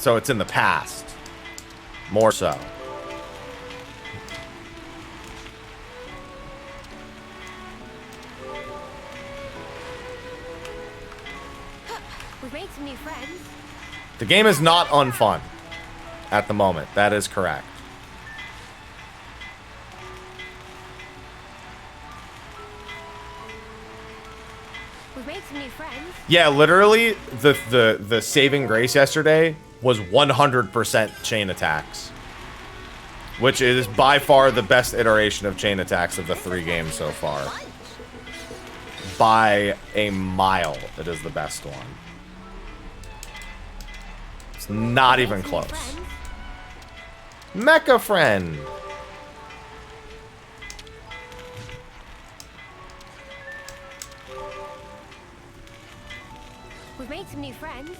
So it's in the past. More so. We've made some new friends. The game is not unfun at the moment. That is correct. We've made some new friends. Yeah, literally, the saving grace yesterday was 100% chain attacks. Which is by far the best iteration of chain attacks of the 3 games so far. By a mile, it is the best one. It's not even close. Mecha friend! We've made some new friends.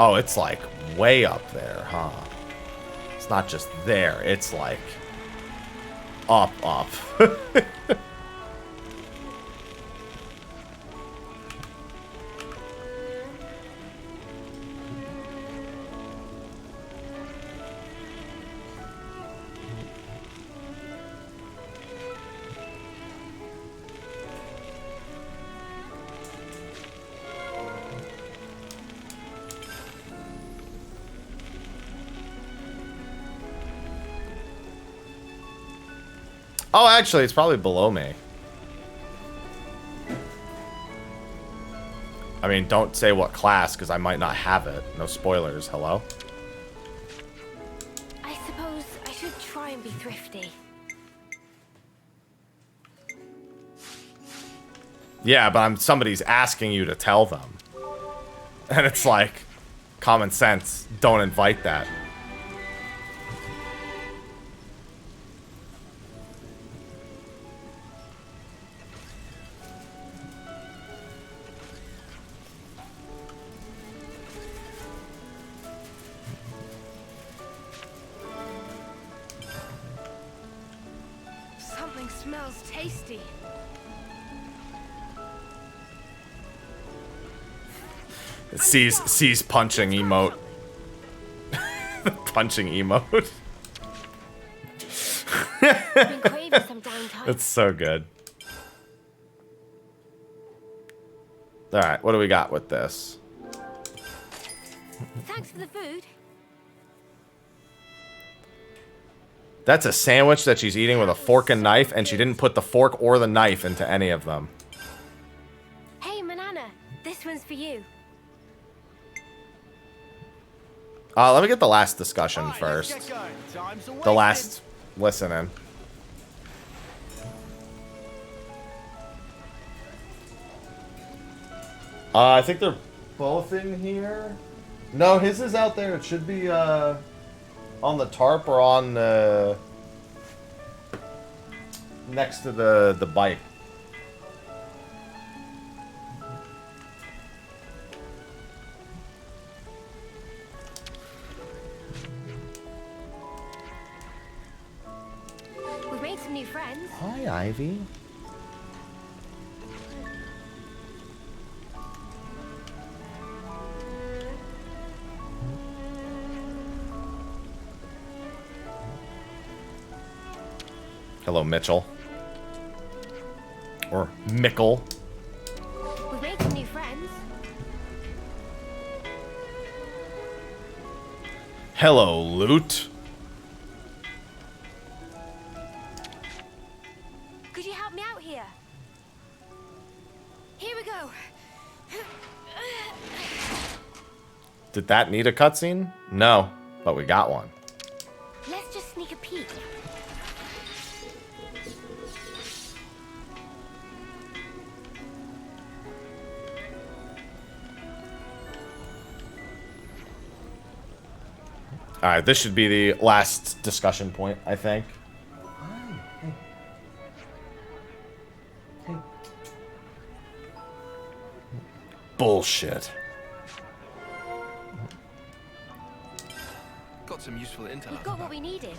Oh, it's like way up there, huh? It's not just there, it's like up. Oh, actually, it's probably below me. I mean, don't say what class, because I might not have it. No spoilers. Hello? I suppose I should try and be thrifty. Yeah, but somebody's asking you to tell them. And it's like, common sense. Don't invite that. Something smells tasty. Sees punching emote. Punching emote. Been craving some downtime. It's so good. Alright, what do we got with this? Thanks for the food. That's a sandwich that she's eating with a fork and knife, and she didn't put the fork or the knife into any of them. Hey, Manana, this one's for you. Let me get the last discussion first. The last listening. I think they're both in here. No, his is out there. It should be on the tarp or on next to the bike. We've made some new friends. Hi, Ivy. Hello, Mitchell. Or Mickle. We've made some new friends. Hello, Loot. Could you help me out here? Here we go. Did that need a cutscene? No, but we got one. Let's just sneak a peek. Alright, this should be the last discussion point, I think. Bullshit. Got some useful intel. We've got what we needed.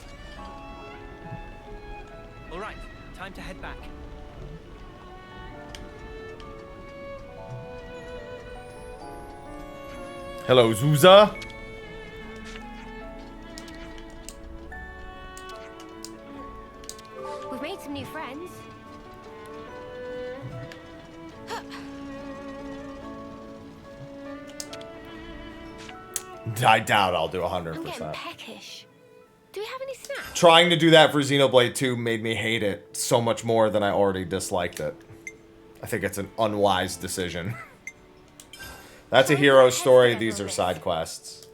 All right, time to head back. Hello, Zuza. We've made some new friends. I doubt I'll do I'm getting 100%. peckish. Do we have any snacks? Trying to do that for Xenoblade 2 made me hate it so much more than I already disliked it. I think it's an unwise decision. That's a hero story, these are side quests.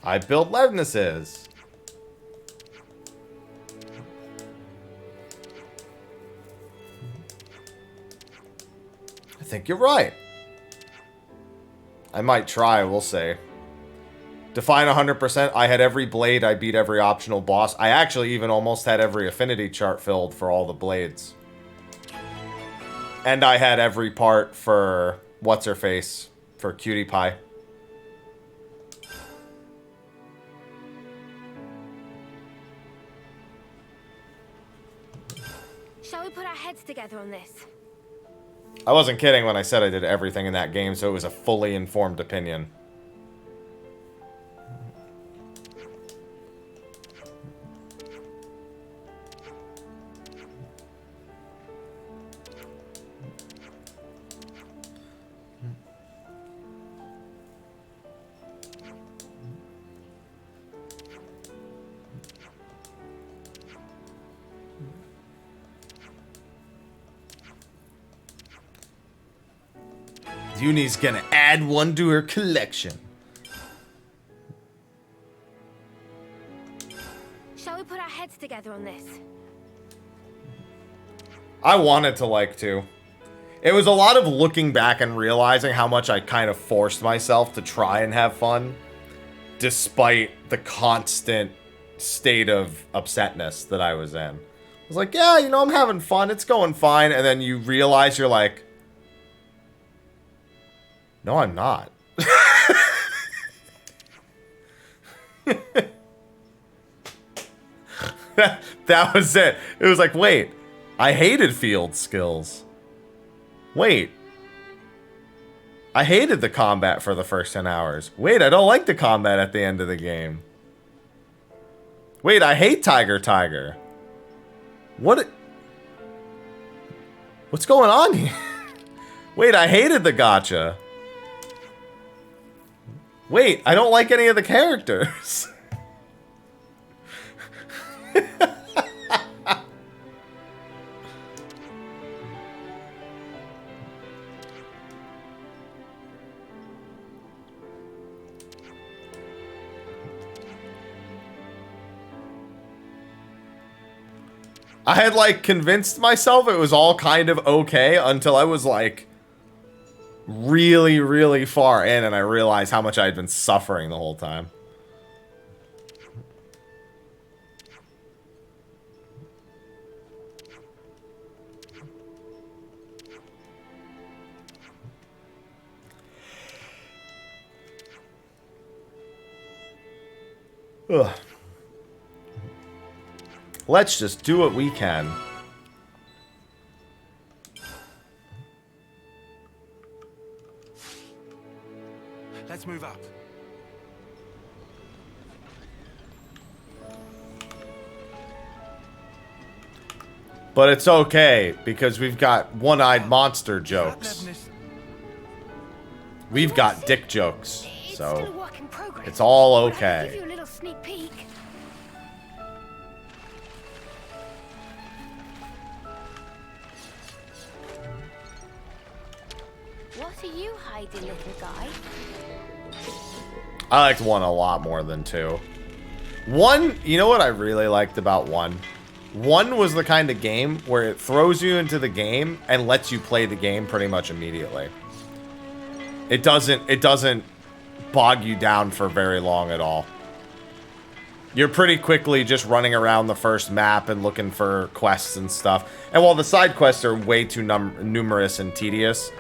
I build Levnesses. I think you're right. I might try, we'll see. Define 100%. I had every blade. I beat every optional boss. I actually even almost had every affinity chart filled for all the blades. And I had every part for What's-Her-Face, for Cutie Pie. Shall we put our heads together on this? I wasn't kidding when I said I did everything in that game, so it was a fully informed opinion. Uni's gonna add one to her collection. Shall we put our heads together on this? I wanted to like to. It was a lot of looking back and realizing how much I kind of forced myself to try and have fun, despite the constant state of upsetness that I was in. I was like, yeah, you know, I'm having fun, it's going fine, and then you realize you're like, no, I'm not. That was it. It was like, wait, I hated field skills. Wait. I hated the combat for the first 10 hours. Wait, I don't like the combat at the end of the game. Wait, I hate Tiger. What's going on here? Wait, I hated the gacha. Wait, I don't like any of the characters. I had, like, convinced myself it was all kind of okay until I was, like, really, really far in and I realized how much I had been suffering the whole time. Ugh. Let's just do what we can. Let's move up. But it's okay, because we've got one-eyed monster jokes. We've got dick jokes, so it's all okay. Give you a little sneak peek. What are you hiding, little guy? I liked 1 a lot more than 2. 1, you know what I really liked about 1? 1 was the kind of game where it throws you into the game and lets you play the game pretty much immediately. It doesn't bog you down for very long at all. You're pretty quickly just running around the first map and looking for quests and stuff. And while the side quests are way too numerous and tedious,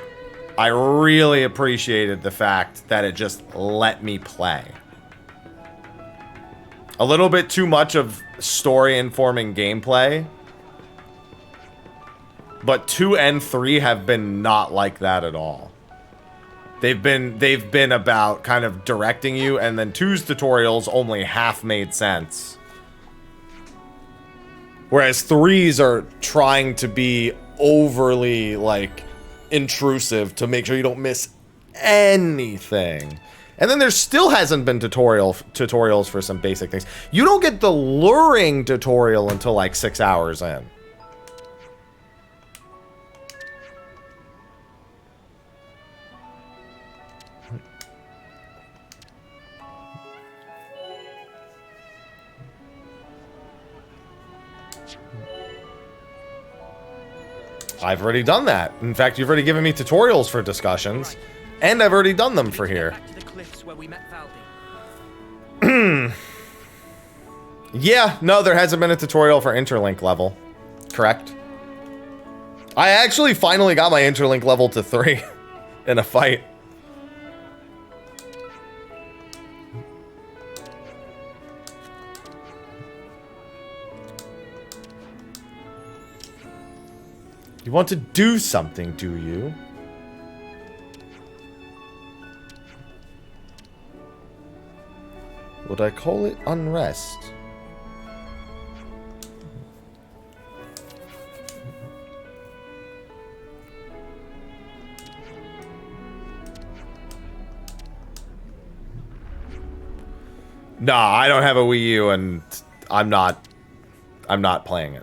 I really appreciated the fact that it just let me play. A little bit too much of story-informing gameplay But 2 and 3 have been not like that at all. They've been about kind of directing you, and then 2's tutorials only half made sense. Whereas 3's are trying to be overly, like, intrusive to make sure you don't miss anything. And then there still hasn't been tutorials for some basic things. You don't get the luring tutorial until like 6 hours in. I've already done that. In fact, you've already given me tutorials for discussions, and I've already done them for here. Back to the cliffs where we met Valdi. Yeah, no, there hasn't been a tutorial for interlink level. Correct. I actually finally got my interlink level to 3 in a fight. You want to do something, do you? Would I call it unrest? Nah, I don't have a Wii U, and I'm not playing it.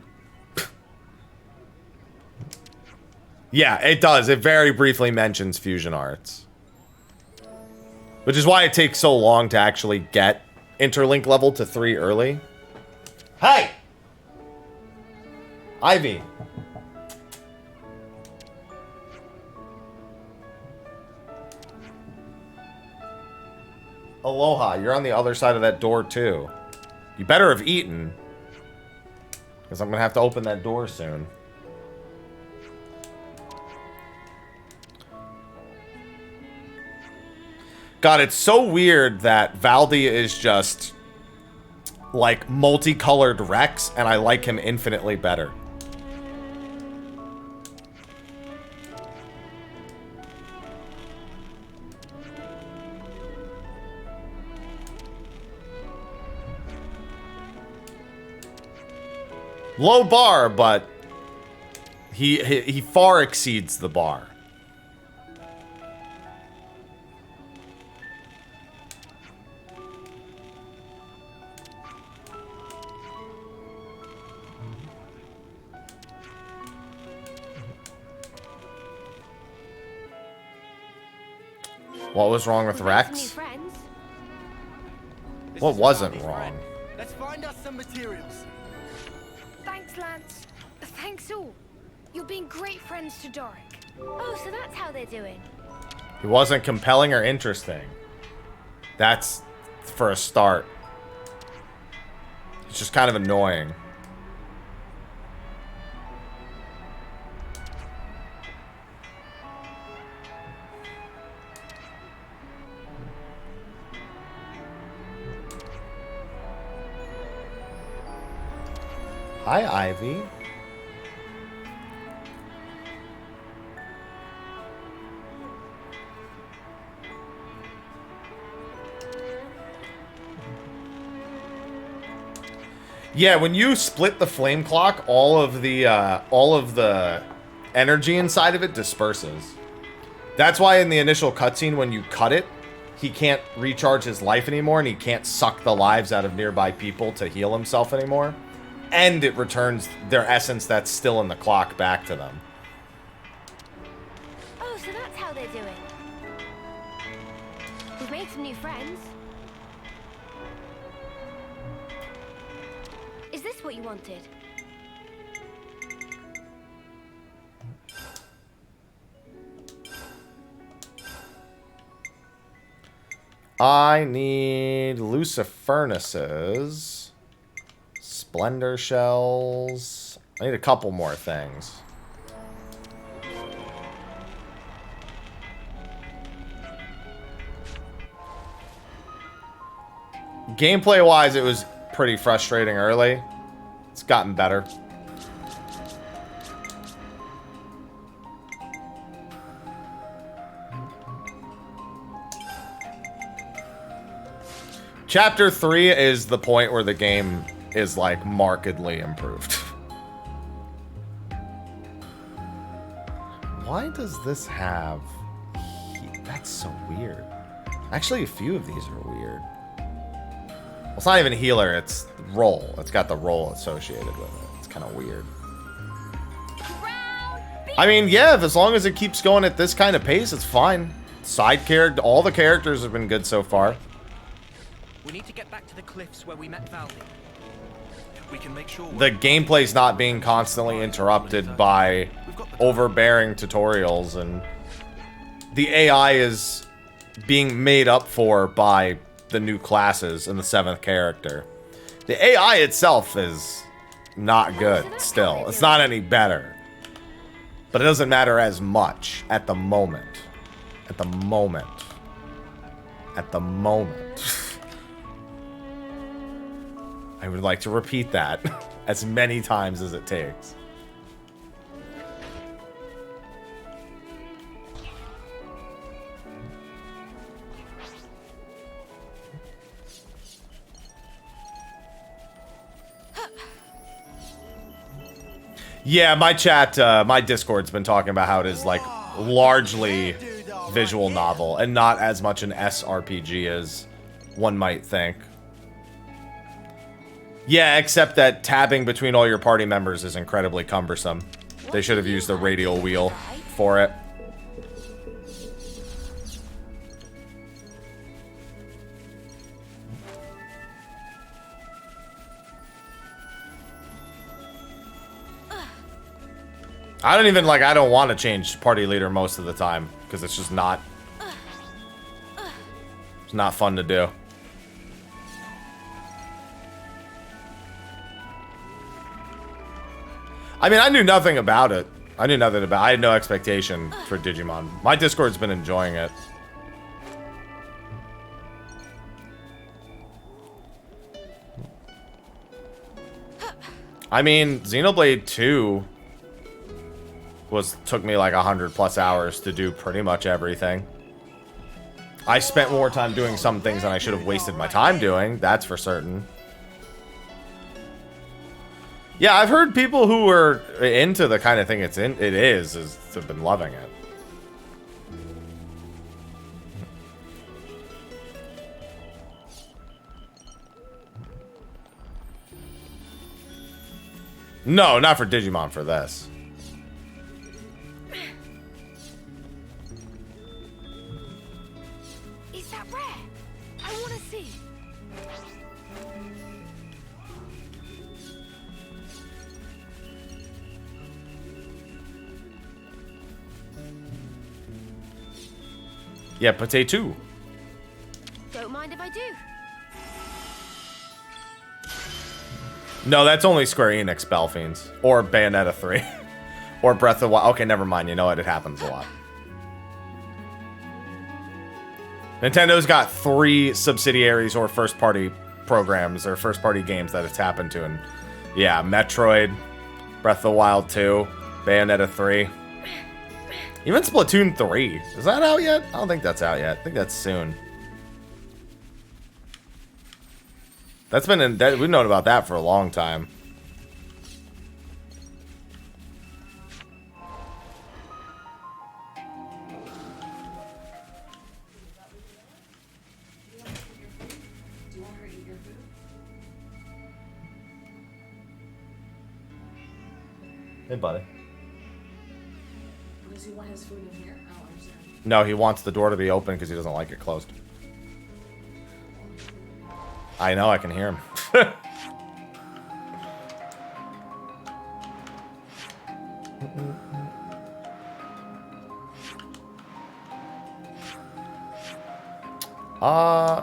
Yeah, it does. It very briefly mentions Fusion Arts. Which is why it takes so long to actually get interlink level to 3 early. Hey! Ivy. Aloha, you're on the other side of that door too. You better have eaten. Because I'm going to have to open that door soon. God, it's so weird that Valdi is just, like, multicolored Rex, and I like him infinitely better. Low bar, but he far exceeds the bar. What was wrong with Rex? What wasn't wrong? Let's find us some materials. Thanks, Lance. Thanks all. You're being great friends to Doric. Oh, so that's how they're doing. He wasn't compelling or interesting. That's for a start. It's just kind of annoying. Hi, Ivy. Yeah, when you split the flame clock, all of the energy inside of it disperses. That's why in the initial cutscene, when you cut it, he can't recharge his life anymore, and he can't suck the lives out of nearby people to heal himself anymore. And it returns their essence that's still in the clock back to them. Oh, so that's how they're doing. We've made some new friends. Is this what you wanted? I need Lucifurnaces. Splendor shells. I need a couple more things. Gameplay-wise, it was pretty frustrating early. It's gotten better. Chapter 3 is the point where the game is, like, markedly improved. Why does this have... That's so weird. Actually, a few of these are weird. Well, it's not even healer, it's roll. It's got the roll associated with it. It's kind of weird. I mean, yeah, as long as it keeps going at this kind of pace, it's fine. Side character, all the characters have been good so far. We need to get back to the cliffs where we met Valdi. We can make sure The gameplay's not being constantly interrupted by overbearing tutorials, and the AI is being made up for by the new classes and the 7th character. The AI itself is not good still. It's not any better. But it doesn't matter as much at the moment. At the moment. At the moment. I would like to repeat that as many times as it takes. Yeah, my chat, my Discord's been talking about how it is, like, largely visual novel and not as much an SRPG as one might think. Yeah, except that tabbing between all your party members is incredibly cumbersome. They should have used the radial wheel for it. I don't even, like, I don't want to change party leader most of the time, because it's just not... It's not fun to do. I mean, I knew nothing about it. I had no expectation for Digimon. My Discord's been enjoying it. I mean, Xenoblade 2... took me like 100+ hours to do pretty much everything. I spent more time doing some things than I should have wasted my time doing, that's for certain. Yeah, I've heard people who are into the kind of thing it is have been loving it. No, not for Digimon, for this. Yeah, potato. Don't mind if I do. No, that's only Square Enix Belfiends. Or Bayonetta 3. Or Breath of the Wild. Okay, never mind. You know what? It happens a lot. Nintendo's got 3 subsidiaries or first-party programs or first-party games that it's happened to. And yeah, Metroid, Breath of the Wild 2, Bayonetta 3. Even Splatoon 3. Is that out yet? I don't think that's out yet. I think that's soon. That's been in... we've known about that for a long time. Hey, buddy. Does he want his food in here? I don't understand. No, he wants the door to be open because he doesn't like it closed. I know, I can hear him.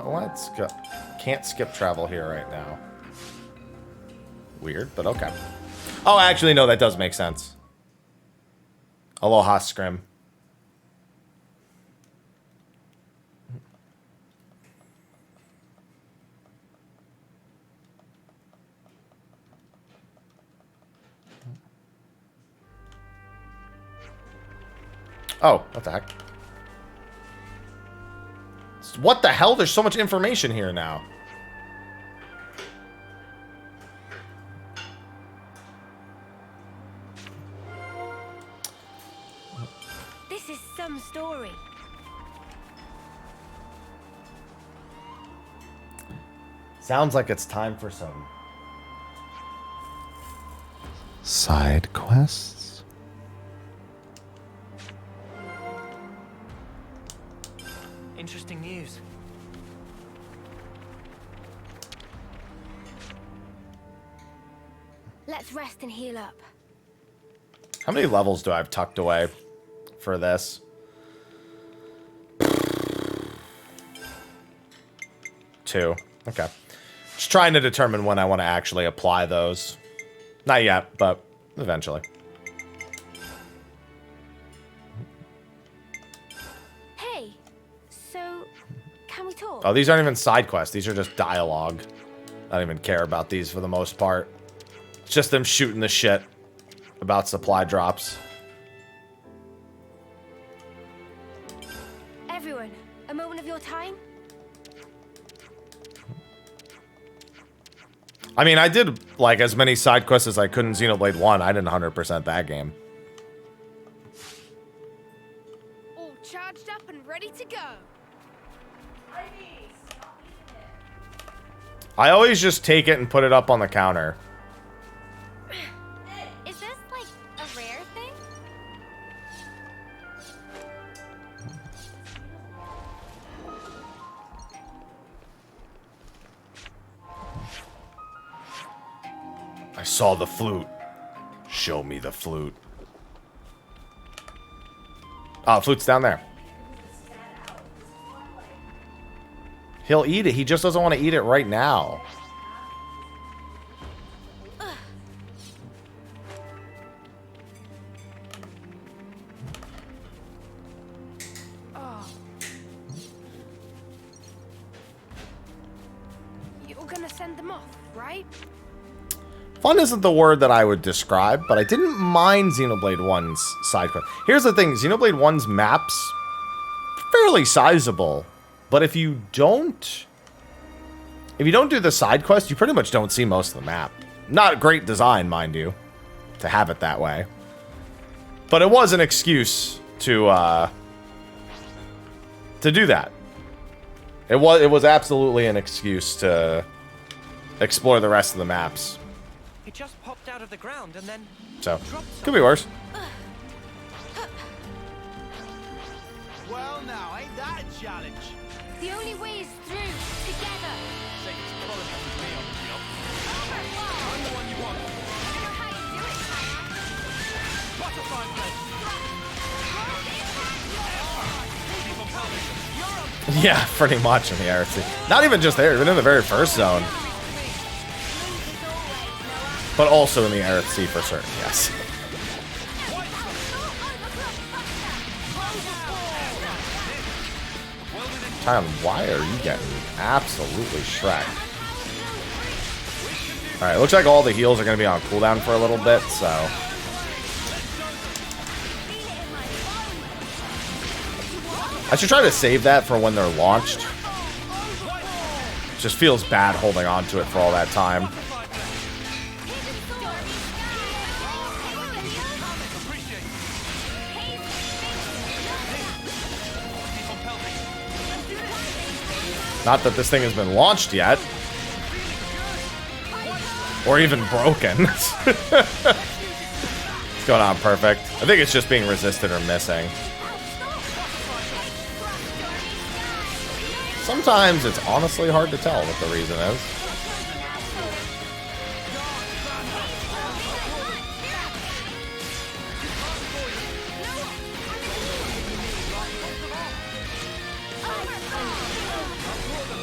Let's go. Can't skip travel here right now. Weird, but okay. Oh, actually, no, that does make sense. Aloha, Scrim. Oh, what the heck? What the hell? There's so much information here now. Sounds like it's time for some side quests. Interesting news. Let's rest and heal up. How many levels do I have tucked away for this? 2. Okay. Just trying to determine when I want to actually apply those. Not yet, but eventually. Hey, so can we talk? Oh, these aren't even side quests. These are just dialogue. I don't even care about these for the most part. It's just them shooting the shit about supply drops. Everyone, a moment of your time? I mean, I did, like, as many side quests as I could in Xenoblade 1. I didn't 100% that game. All charged up and ready to go. I always just take it and put it up on the counter. Is this like a rare thing? I saw the flute. Show me the flute. Oh, flute's down there. He'll eat it. He just doesn't want to eat it right now. Oh. You're gonna send them off, right? Fun isn't the word that I would describe, but I didn't mind Xenoblade 1's side quest. Here's the thing, Xenoblade 1's maps, fairly sizable. But if you don't do the side quest, you pretty much don't see most of the map. Not great design, mind you, to have it that way. But it was an excuse to do that. It was absolutely an excuse to explore the rest of the maps. It just popped out of the ground and then So, dropped could be worse. Well, now, ain't that a challenge? The only way is through, together. Say it's quality with me on the job. Overflow. I'm the one you want. You know how you do it, Hannah. Butterfly blade. Keep on pounding. You're on. Yeah, pretty much in the Artsy. Not even just there, even in the very first zone. But also in the Artsy for certain, yes. Tom, why are you getting absolutely shreked? Alright, looks like all the heals are going to be on cooldown for a little bit, so... I should try to save that for when they're launched. Just feels bad holding on to it for all that time. Not that this thing has been launched yet. Or even broken. It's going on perfect. I think it's just being resisted or missing. Sometimes it's honestly hard to tell what the reason is.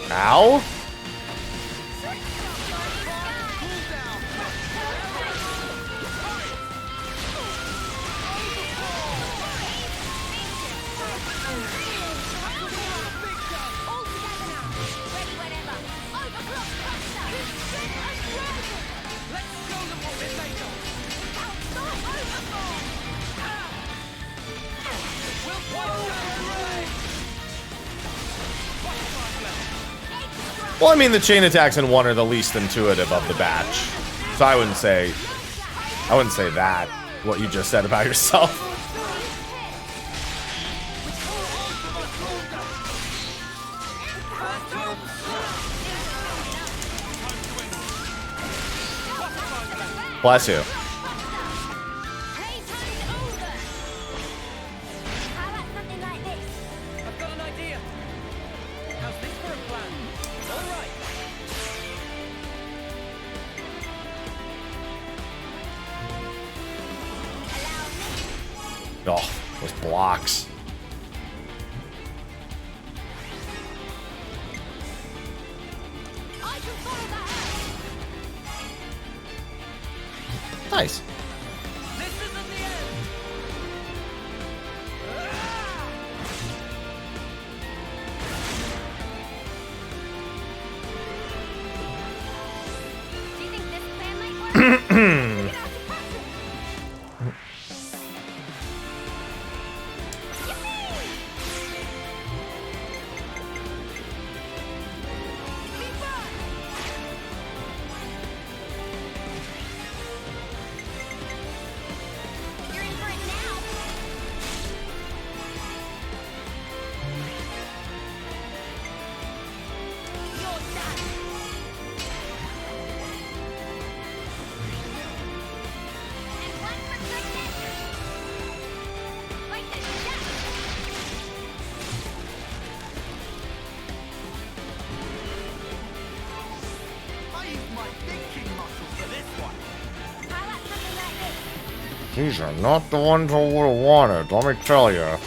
Ow! Well, I mean, the chain attacks in 1 are the least intuitive of the batch. So I wouldn't say that, what you just said about yourself. Bless you. Playtime's over. How about something like this? I've got an idea. How's this for a plan? All right. Allow me. Oh, those blocks. I can follow that out. Nice. This isn't the end. Do you think this plan might work? We're gonna have to practice. Yippee! Be fun! You're in for it now. You're done. And one for goodness. Like the duck. I used my thinking muscle for this one. How about something like this? These are not the ones I would have wanted, let me tell you.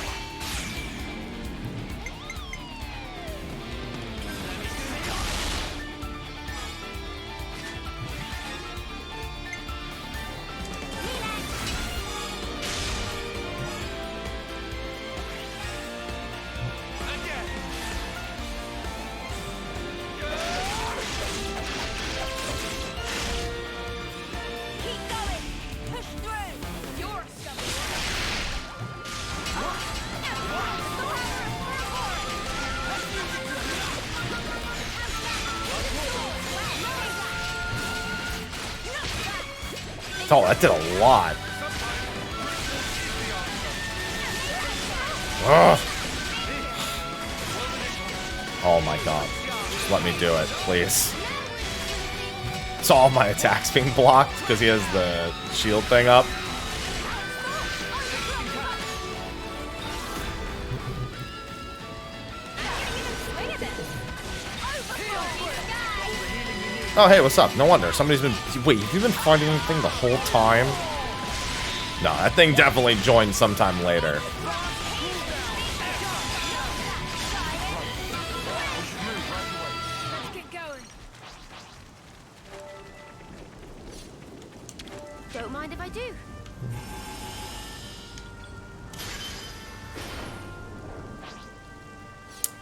Again. Keep going. Push through. You're stubborn. Oh, that did a lot. Ugh. Oh my god. Just let me do it, please. So all my attacks being blocked because he has the shield thing up. Oh, hey, what's up? No wonder. Somebody's been... Wait, have you been fighting anything the whole time? No, that thing definitely joined sometime later. Let's get going. Don't mind if I do.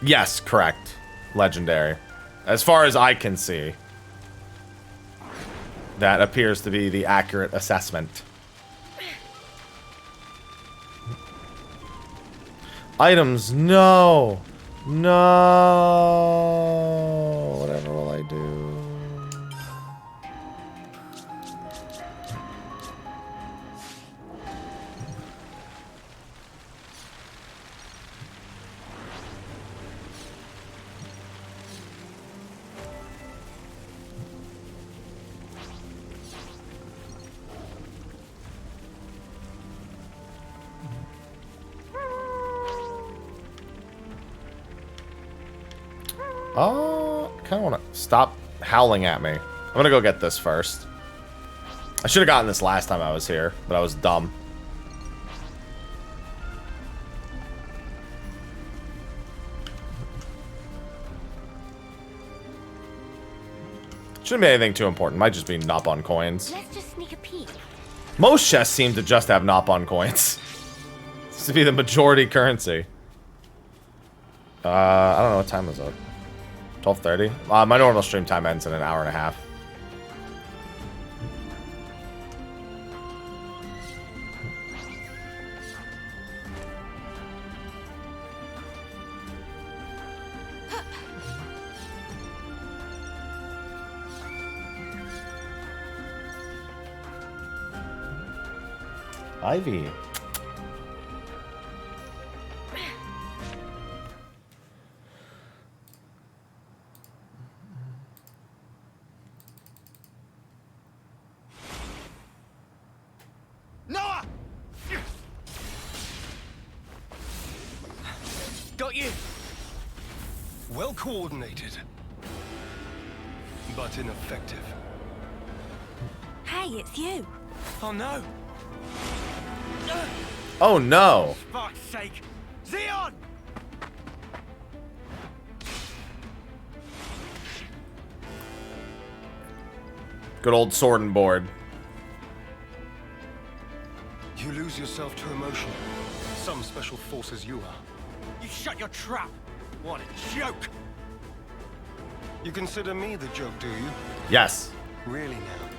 Yes, correct. Legendary. As far as I can see. That appears to be the accurate assessment. Items, no! No! Whatever will I do? Oh, kind of want to stop howling at me. I'm gonna go get this first. I should have gotten this last time I was here, but I was dumb. Shouldn't be anything too important. Might just be nop on coins. Let's just sneak a peek. Most chests seem to just have nop on coins. Seems to be the majority currency. I don't know what time is it. 12:30. My normal stream time ends in an hour and a half. Ivy. Well coordinated, but ineffective. Hey, it's you. Oh no! Oh no. Fuck's sake! Xeon! Good old sword and board. You lose yourself to emotion. Some special forces you are. You shut your trap! What a joke! You consider me the joke, do you? Yes. Really now?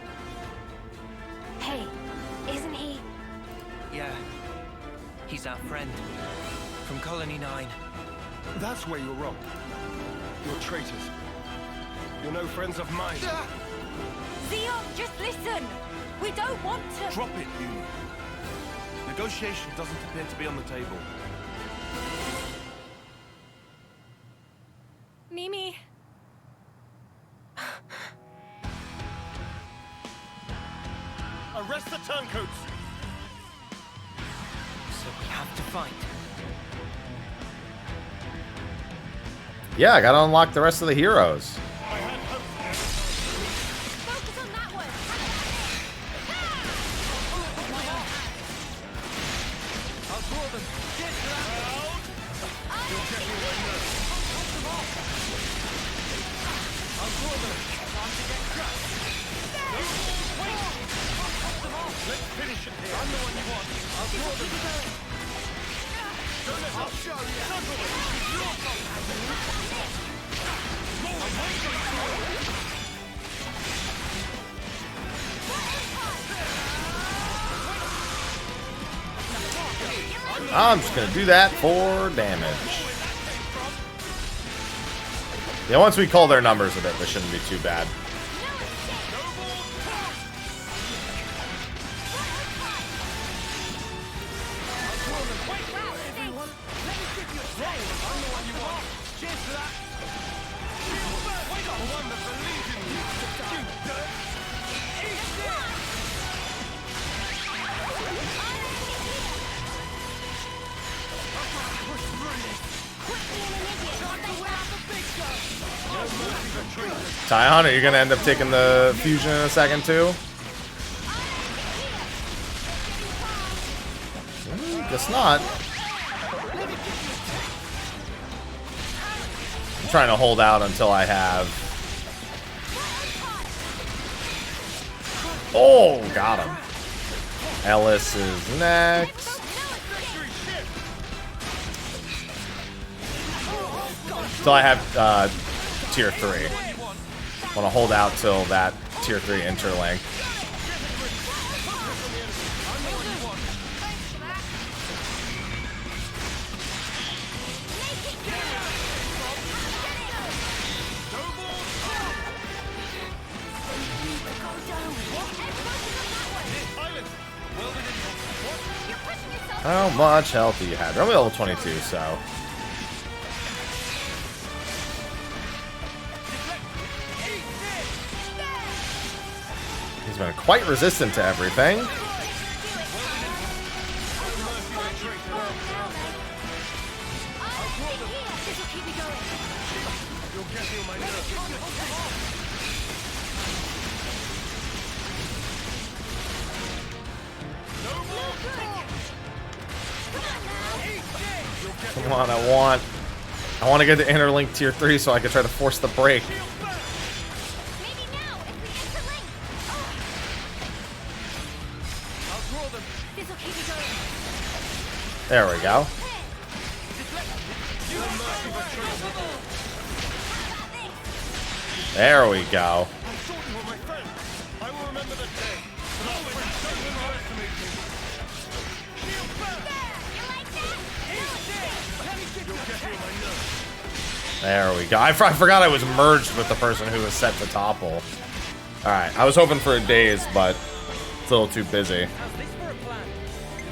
Hey, isn't he? Yeah. He's our friend. From Colony 9. That's where you're wrong. You're traitors. You're no friends of mine. Xeon, just listen. We don't want to. Drop it, Uni. Negotiation doesn't appear to be on the table. Mimi. Arrest the turncoats! So we have to fight. Yeah, I gotta unlock the rest of the heroes. Focus on that one. I'll draw them. Get to that. I'll draw them. Time to get crushed. Let's finish it here. I'm the one you want. I'll draw them. Don't let I'll show you. Circle it. It's your fault. I'm just gonna do that for damage. Yeah, once we call their numbers a bit, this shouldn't be too bad. Tyon, are you gonna end up taking the fusion in a second too? Guess not. I'm trying to hold out until I have. Oh, got him. Ellis is next. Until I have tier 3. Want to hold out till that tier 3 interlink. How much health do you have? You're only level 22, so. He's been quite resistant to everything. Come on, I want to get the interlink tier 3 so I can try to force the break. There we go. There we go. There we go. I forgot I was merged with the person who was set to topple. Alright, I was hoping for a daze, but it's a little too busy. How's this for a plan?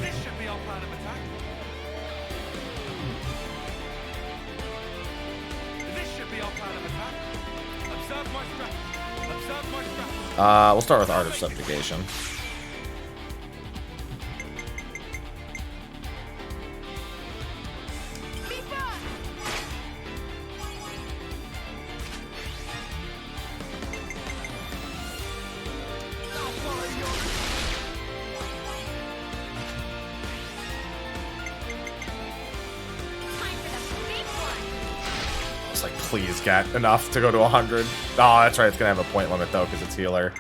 This should be our plan of attack. This should be our plan of attack. Observe my strategy. Observe my strategy. We'll start with Art of Subjugation. please get enough to go to 100. Oh, that's right. It's going to have a point limit, though, because it's healer.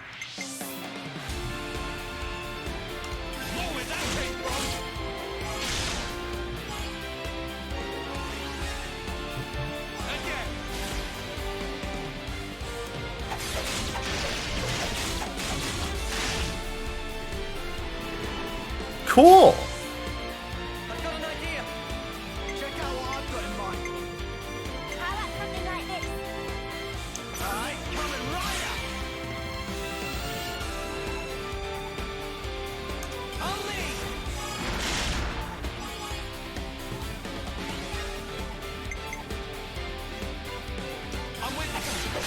Cool. I've got an idea. Check out what I've got in mind. How about something like this? Alright, coming right up. I'll lead. I'm with you. It's over.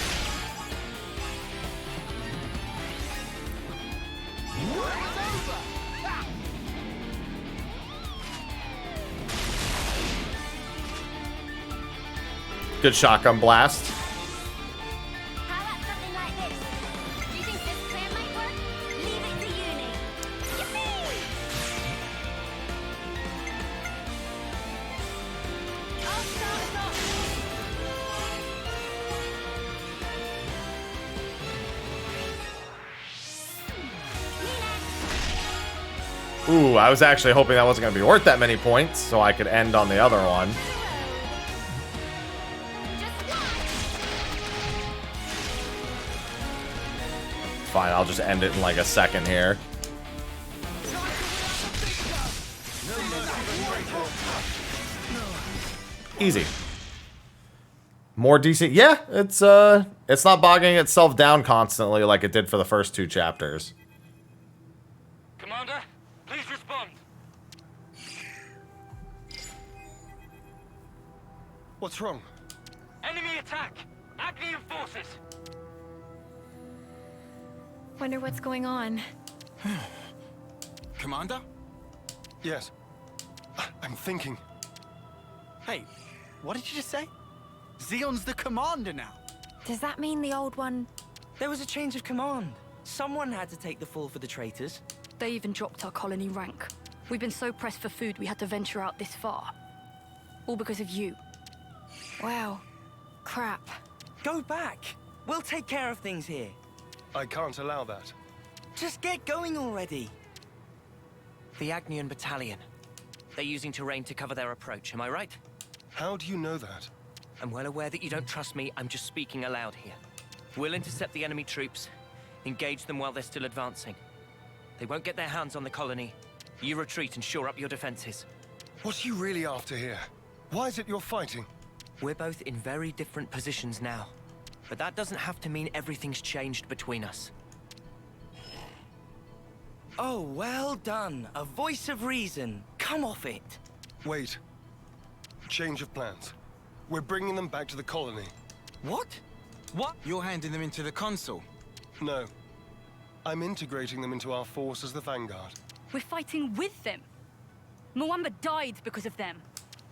Good shotgun blast. How about something like this? Do you think this plan might work? Leave it to uni. Yippee! I'll start us off. Ooh, I was actually hoping that wasn't going to be worth that many points, so I could end on the other one. Fine, I'll just end it in like a second here. Easy. More decent. Yeah, it's not bogging itself down constantly like it did for the first 2 chapters. Commander, please respond. What's wrong? Enemy attack. Agnian forces. Wonder what's going on. Commander? Yes. I'm thinking. Hey, what did you just say? Xeon's the commander now. Does that mean the old one? There was a change of command. Someone had to take the fall for the traitors. They even dropped our colony rank. We've been so pressed for food we had to venture out this far. All because of you. Wow. Crap. Go back. We'll take care of things here. I can't allow that. Just get going already. The Agnian battalion. They're using terrain to cover their approach, am I right? How do you know that? I'm well aware that you don't trust me. I'm just speaking aloud here. We'll intercept the enemy troops, engage them while they're still advancing. They won't get their hands on the colony. You retreat and shore up your defenses. What are you really after here? Why is it you're fighting? We're both in very different positions now. But that doesn't have to mean everything's changed between us. Oh, well done. A voice of reason. Come off it. Wait. Change of plans. We're bringing them back to the colony. What? What? You're handing them into the consul? No. I'm integrating them into our force as the Vanguard. We're fighting with them. Mwamba died because of them.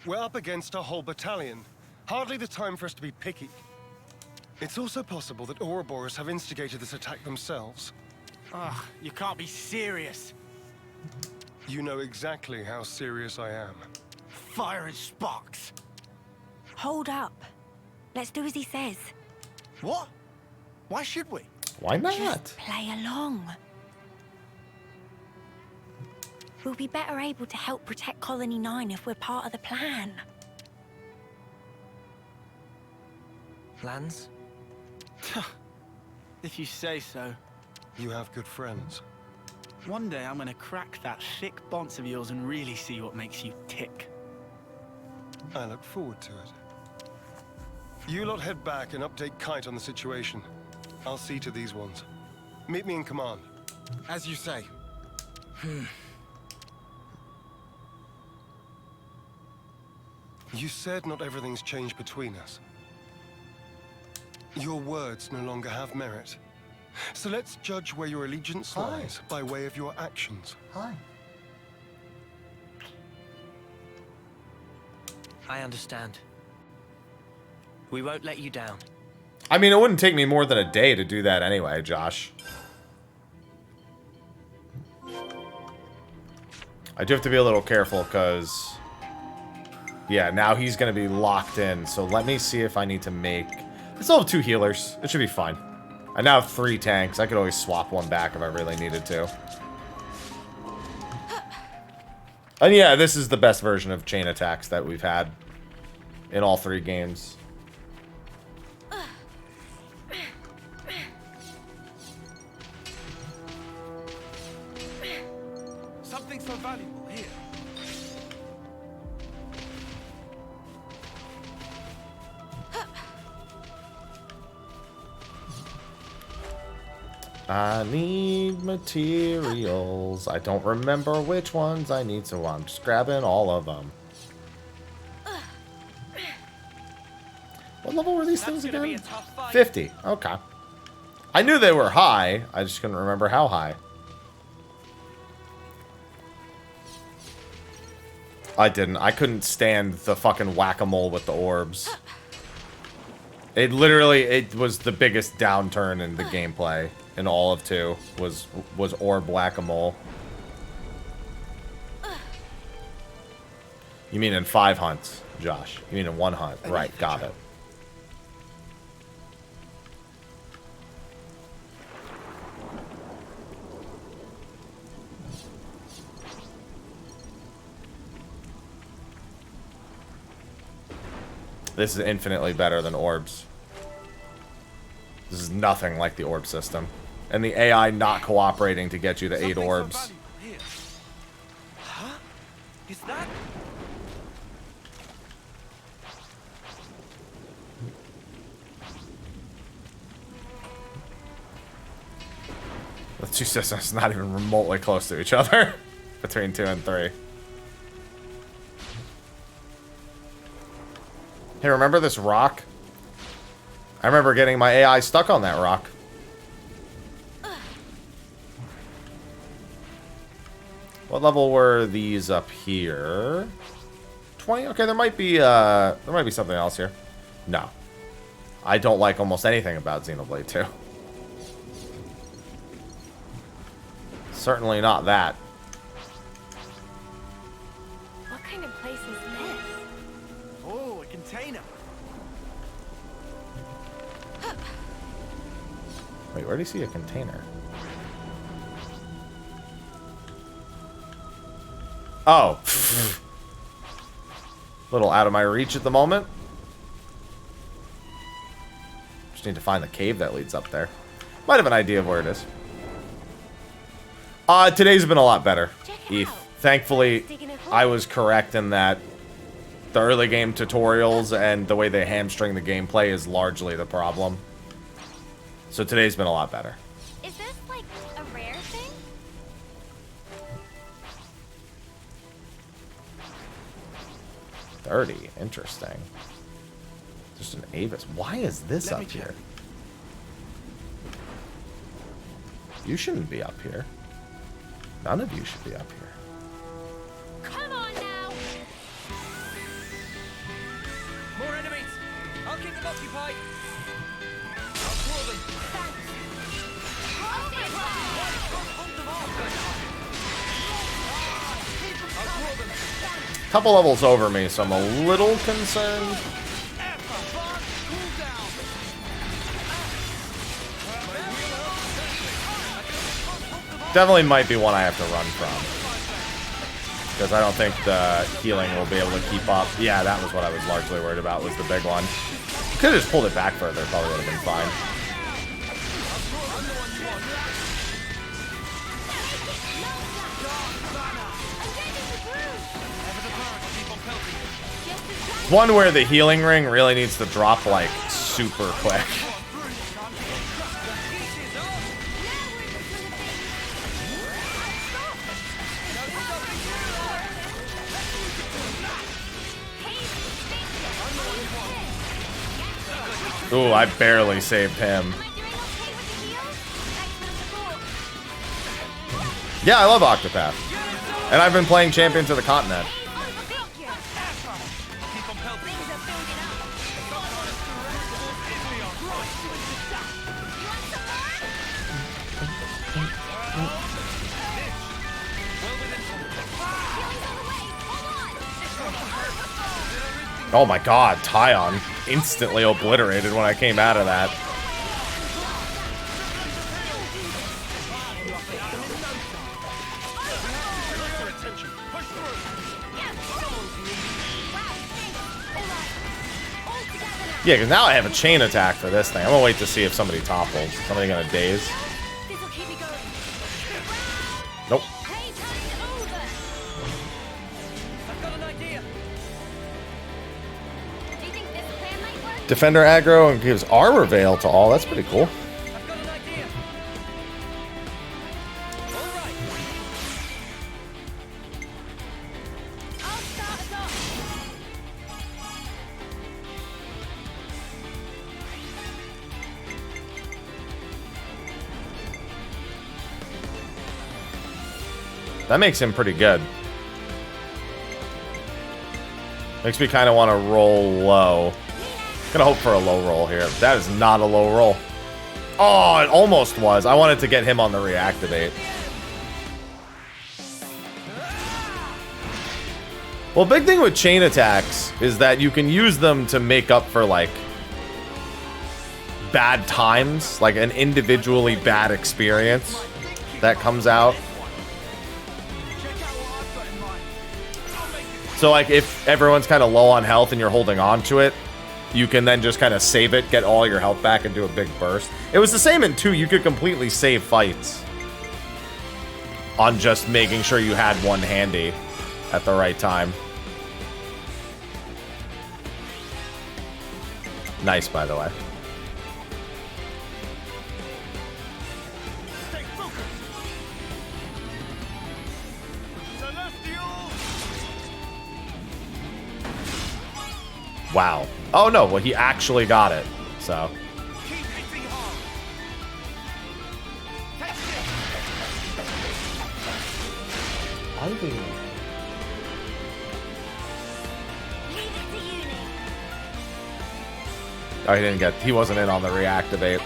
We're up against a whole battalion. Hardly the time for us to be picky. It's also possible that Ouroboros have instigated this attack themselves. Ugh, you can't be serious. You know exactly how serious I am. Fire and sparks. Hold up. Let's do as he says. What? Why should we? Why not? Just play along. We'll be better able to help protect Colony 9 if we're part of the plan. Plans? If you say so. You have good friends. One day I'm gonna crack that thick bonce of yours and really see what makes you tick. I look forward to it. You lot head back and update Kite on the situation. I'll see to these ones. Meet me in command. As you say. You said not everything's changed between us. Your words no longer have merit. So let's judge where your allegiance lies by way of your actions. Hi. I understand. We won't let you down. I mean, it wouldn't take me more than a day to do that anyway, Josh. I do have to be a little careful, because Yeah, now he's going to be locked in. So let me see if I need to make... I still have 2 healers. It should be fine. I now have 3 tanks. I could always swap one back if I really needed to. And yeah, this is the best version of chain attacks that we've had in all 3 games. Something so valuable here. I need materials. I don't remember which ones I need, so I'm just grabbing all of them. What level were these things again? 50. Okay. I knew they were high. I just couldn't remember how high. I didn't. I couldn't stand the fucking whack-a-mole with the orbs. It literally, it was the biggest downturn in the gameplay in all of 2 was orb whack-a-mole. You mean in 5 hunts, Josh? You mean in 1 hunt? Right, got it. This is infinitely better than orbs. This is nothing like the orb system. And the AI not cooperating to get you to 8 orbs. Huh? Is that? The 2 systems not even remotely close to each other. Between 2 and 3. Hey, remember this rock? I remember getting my AI stuck on that rock. What level were these up here? 20? Okay, there might be something else here. No. I don't like almost anything about Xenoblade 2. Certainly not that. What kind of place is this? Oh, a container. Wait, where do you see a container? Oh. Little out of my reach at the moment. Just need to find the cave that leads up there. Might have an idea of where it is. Today's been a lot better, Eth. Thankfully, I was correct in that the early game tutorials and the way they hamstring the gameplay is largely the problem. So today's been a lot better. Is this like a rare thing? 30. Interesting. Just an Avis. Why is this up here? You shouldn't be up here. None of you should be up here. Come on now! More enemies! I'll keep them occupied! I'll throw them! Couple levels over me, so I'm a little concerned. Definitely might be one I have to run from. Because I don't think the healing will be able to keep up. Yeah, that was what I was largely worried about, was the big one. Could have just pulled it back further, probably would have been fine. One where the healing ring really needs to drop, like, super quick. Ooh, I barely saved him. Yeah, I love Octopath. And I've been playing Champions of the Continent. Oh my god, Tyon instantly obliterated when I came out of that. Yeah, because now I have a chain attack for this thing. I'm gonna wait to see if somebody topples. Somebody gonna daze? Nope. Defender aggro and gives armor veil to all. That's pretty cool. That makes him pretty good. Makes me kind of want to roll low. Gonna hope for a low roll here. That is not a low roll. Oh, it almost was. I wanted to get him on the reactivate. Well, big thing with chain attacks is that you can use them to make up for, like, bad times. Like, an individually bad experience that comes out. So, like, if everyone's kind of low on health and you're holding on to it, you can then just kind of save it, get all your health back, and do a big burst. It was the same in 2. You could completely save fights on just making sure you had one handy at the right time. Nice, by the way. Wow. Oh no, well he actually got it. So. I think. Oh, he didn't get. He wasn't in on the reactivate.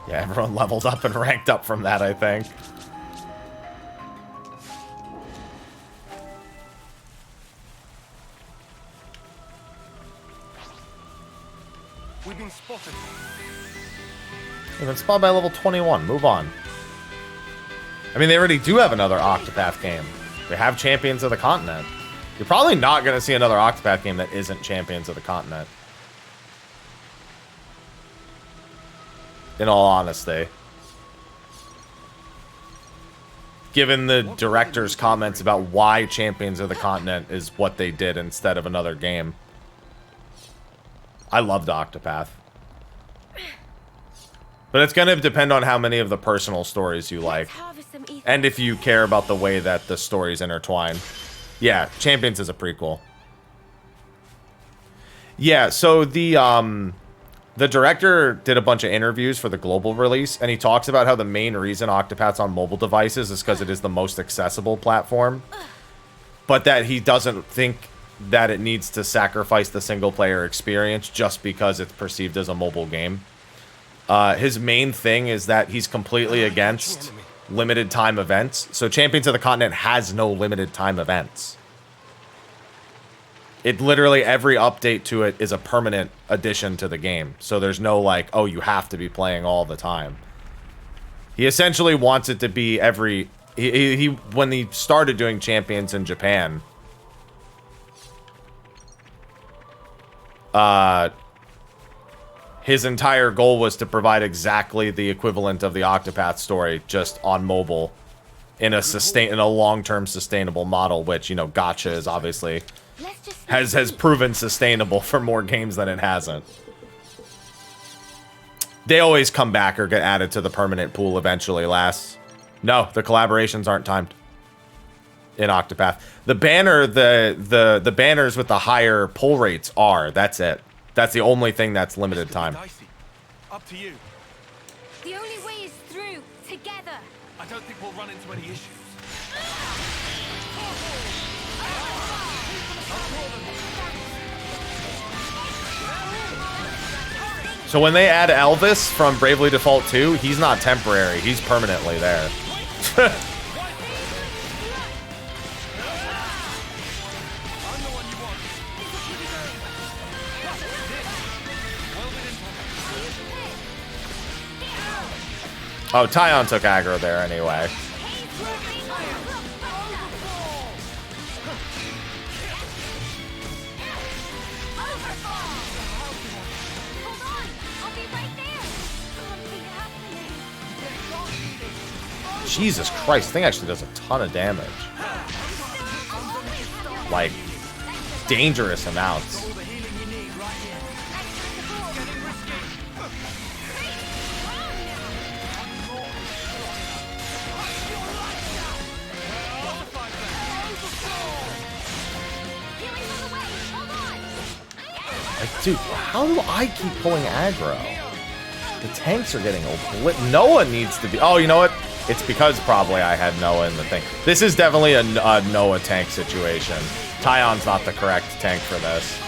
Yeah, everyone leveled up and ranked up from that, I think. We've been spotted. We've been spotted by level 21. Move on. I mean, they already do have another Octopath game. They have Champions of the Continent. You're probably not going to see another Octopath game that isn't Champions of the Continent. In all honesty. Given the director's comments about why Champions of the Continent is what they did instead of another game. I loved Octopath. But it's going to depend on how many of the personal stories you like. And if you care about the way that the stories intertwine. Yeah, Champions is a prequel. Yeah, so the director did a bunch of interviews for the global release, and he talks about how the main reason Octopath's on mobile devices is because it is the most accessible platform. But that he doesn't think that it needs to sacrifice the single-player experience just because it's perceived as a mobile game. His main thing is that he's completely against limited time events. So Champions of the Continent has no limited time events. It literally, every update to it is a permanent addition to the game. So there's no like, oh, you have to be playing all the time. He essentially wants it to be every... He when he started doing Champions in Japan... his entire goal was to provide exactly the equivalent of the Octopath story, just on mobile, in a long-term sustainable model, which, you know, gacha is obviously has proven sustainable for more games than it hasn't. They always come back or get added to the permanent pool eventually, lass. No, the collaborations aren't timed in Octopath. The banner, the banners with the higher pull rates are. That's it. That's the only thing that's limited time. Dicey. Up to you. The only way is through, together. I don't think we'll run into any issues. So when they add Elvis from Bravely Default 2, he's not temporary. He's permanently there. Oh, Tyon took aggro there anyway. Jesus Christ, thing actually does a ton of damage. Like, dangerous amounts. Like, dude, how do I keep pulling aggro? The tanks are getting obliterated. Noah needs to be... Oh, you know what? It's because probably I had Noah in the thing. This is definitely a Noah tank situation. Tyon's not the correct tank for this.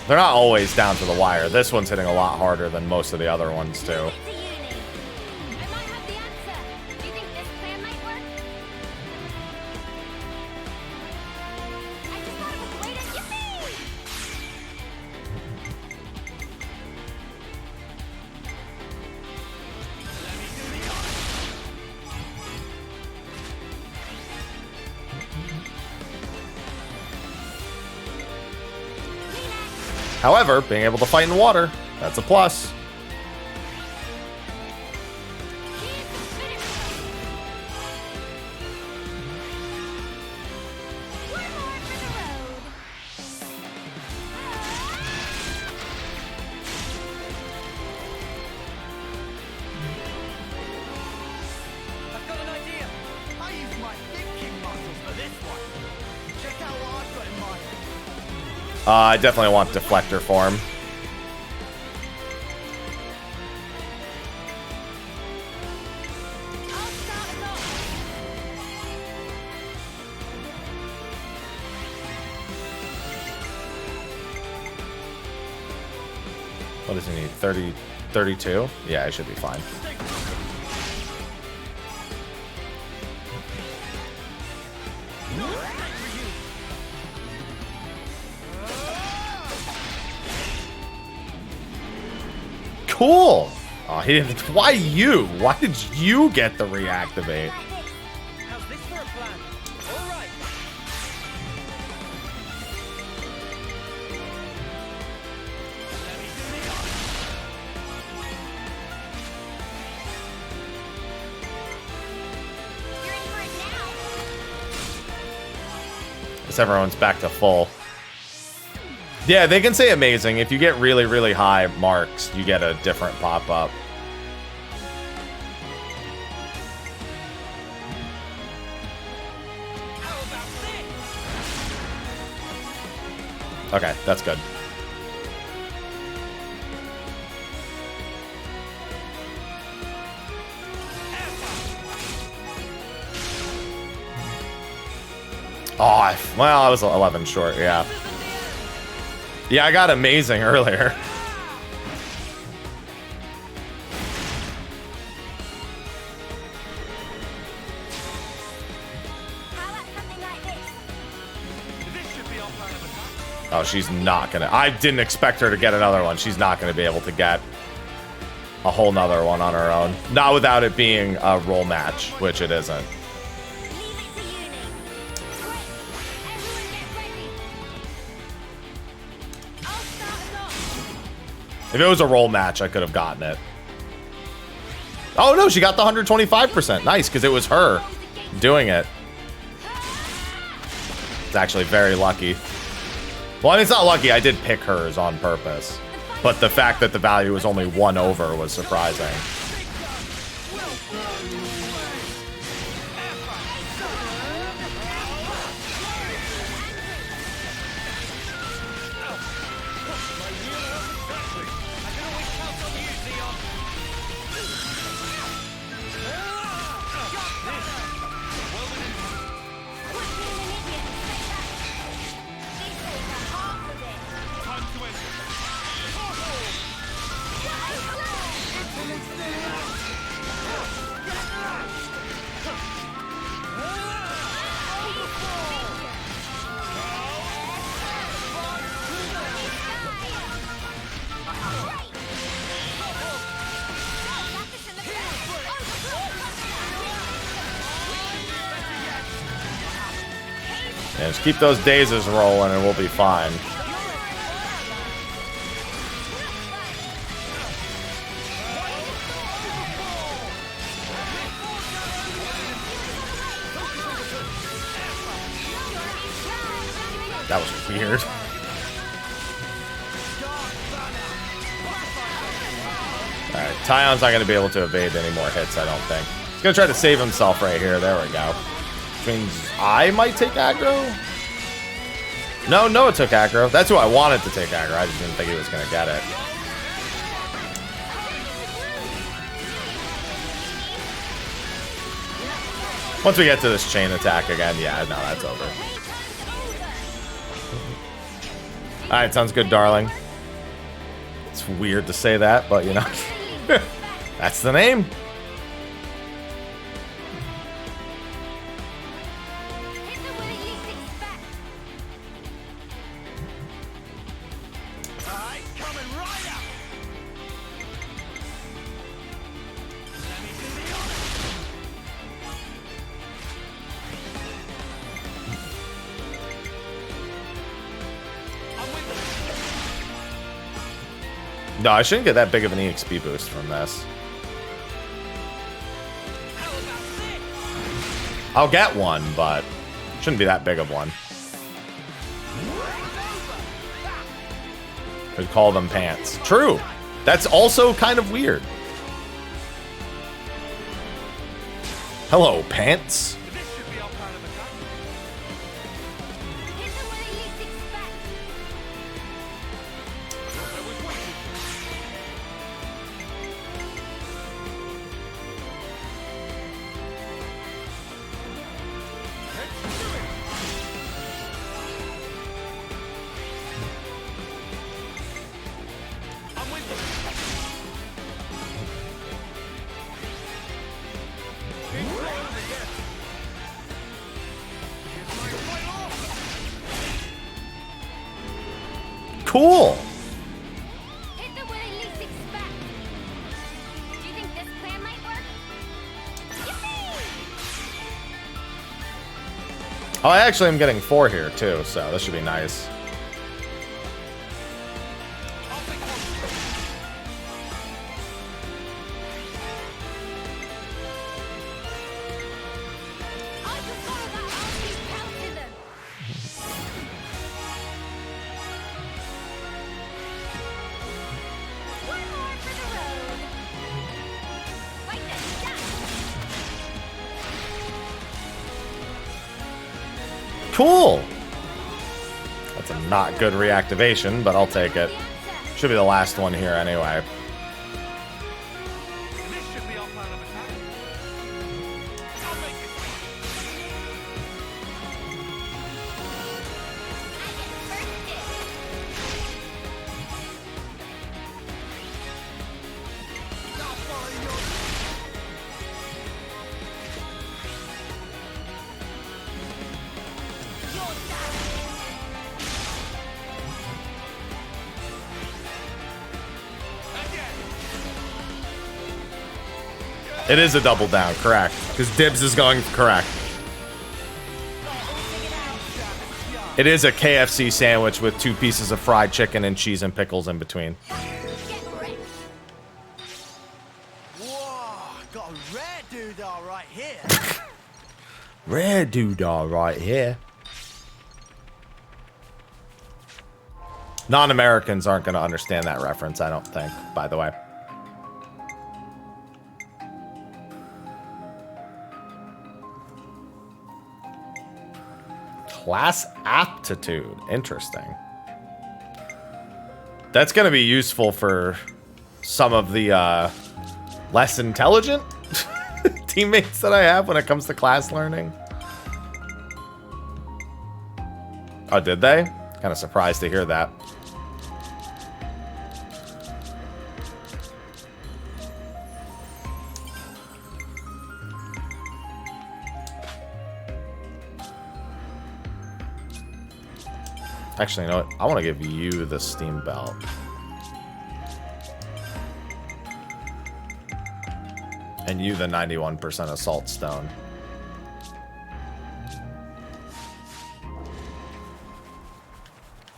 They're not always down to the wire. This one's hitting a lot harder than most of the other ones, too. However, being able to fight in water, that's a plus. I definitely want deflector form. What does he need? 30, 32? Yeah, I should be fine. Cool. Oh, he didn't. Why you? Why did you get the reactivate? How's this for a plan? All right. Guess everyone's back to full. Yeah, they can say amazing. If you get really, really high marks, you get a different pop-up. Okay, that's good. Oh, well, I was 11 short, yeah. Yeah, I got amazing earlier. Oh, she's not gonna. I didn't expect her to get another one. She's not gonna be able to get a whole nother one on her own. Not without it being a roll match, which it isn't. If it was a roll match, I could have gotten it. Oh, no, she got the 125%. Nice, because it was her doing it. actually very lucky. Well, I mean, it's not lucky. I did pick hers on purpose. But the fact that the value was only 1 over was surprising. Yeah, just keep those dazes rolling and we'll be fine. That was weird. Alright, Tyon's not going to be able to evade any more hits, I don't think. He's going to try to save himself right here. There we go. Which means I might take aggro? No, Noah took aggro. That's who I wanted to take aggro. I just didn't think he was going to get it. Once we get to this chain attack again, yeah, no, that's over. Alright, sounds good, darling. It's weird to say that, but you know, that's the name. No, I shouldn't get that big of an EXP boost from this. I'll get one, but shouldn't be that big of one. Could call them pants. True. That's also kind of weird. Hello, pants. Cool. Hit the one I least expect. Do you think this plan might work? Yippee! Oh, I actually am getting 4 here too, so this should be nice. Cool. That's a not good reactivation, but I'll take it. Should be the last one here anyway. This should be our plan of attack. I'll make it. It is a double down, correct. Because Dibs is going correct. It is a KFC sandwich with 2 pieces of fried chicken and cheese and pickles in between. Whoa, got a rare doodah right here. Rare doodah right here. Non-Americans aren't going to understand that reference, I don't think, by the way. Class aptitude. Interesting. That's going to be useful for some of the less intelligent teammates that I have when it comes to class learning. Oh, did they? Kind of surprised to hear that. Actually, you know what? I want to give you the steam belt. And you the 91% assault stone.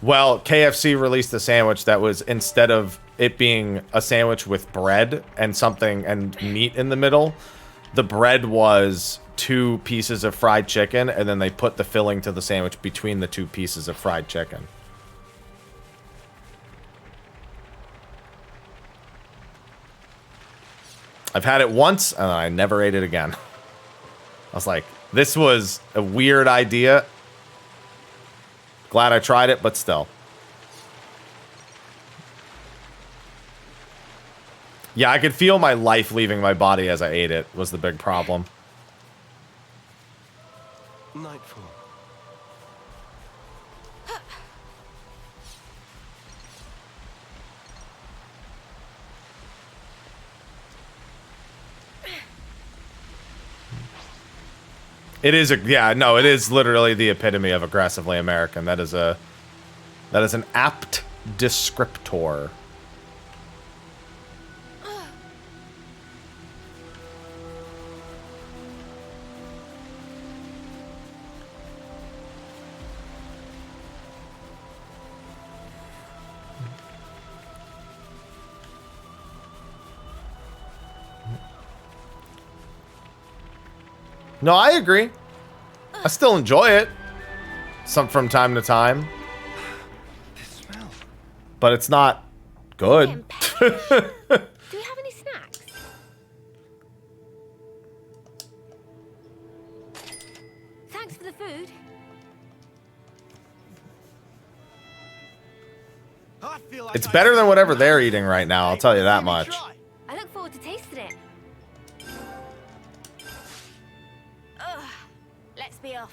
Well, KFC released a sandwich that was, instead of it being a sandwich with bread and something and meat in the middle, the bread was 2 pieces of fried chicken, and then they put the filling to the sandwich between the 2 pieces of fried chicken. I've had it once, and I never ate it again. I was like, this was a weird idea. Glad I tried it, but still. Yeah, I could feel my life leaving my body as I ate it, was the big problem. Nightfall. It is it is literally the epitome of aggressively American. That is an apt descriptor. No, I agree. I still enjoy it. From time to time. This smell. But it's not good. Do you have any snacks? Thanks for the food. I feel like It's better than whatever they're eating right now, I'll tell you that much. I look forward to tasting it. Ugh. Let's be off.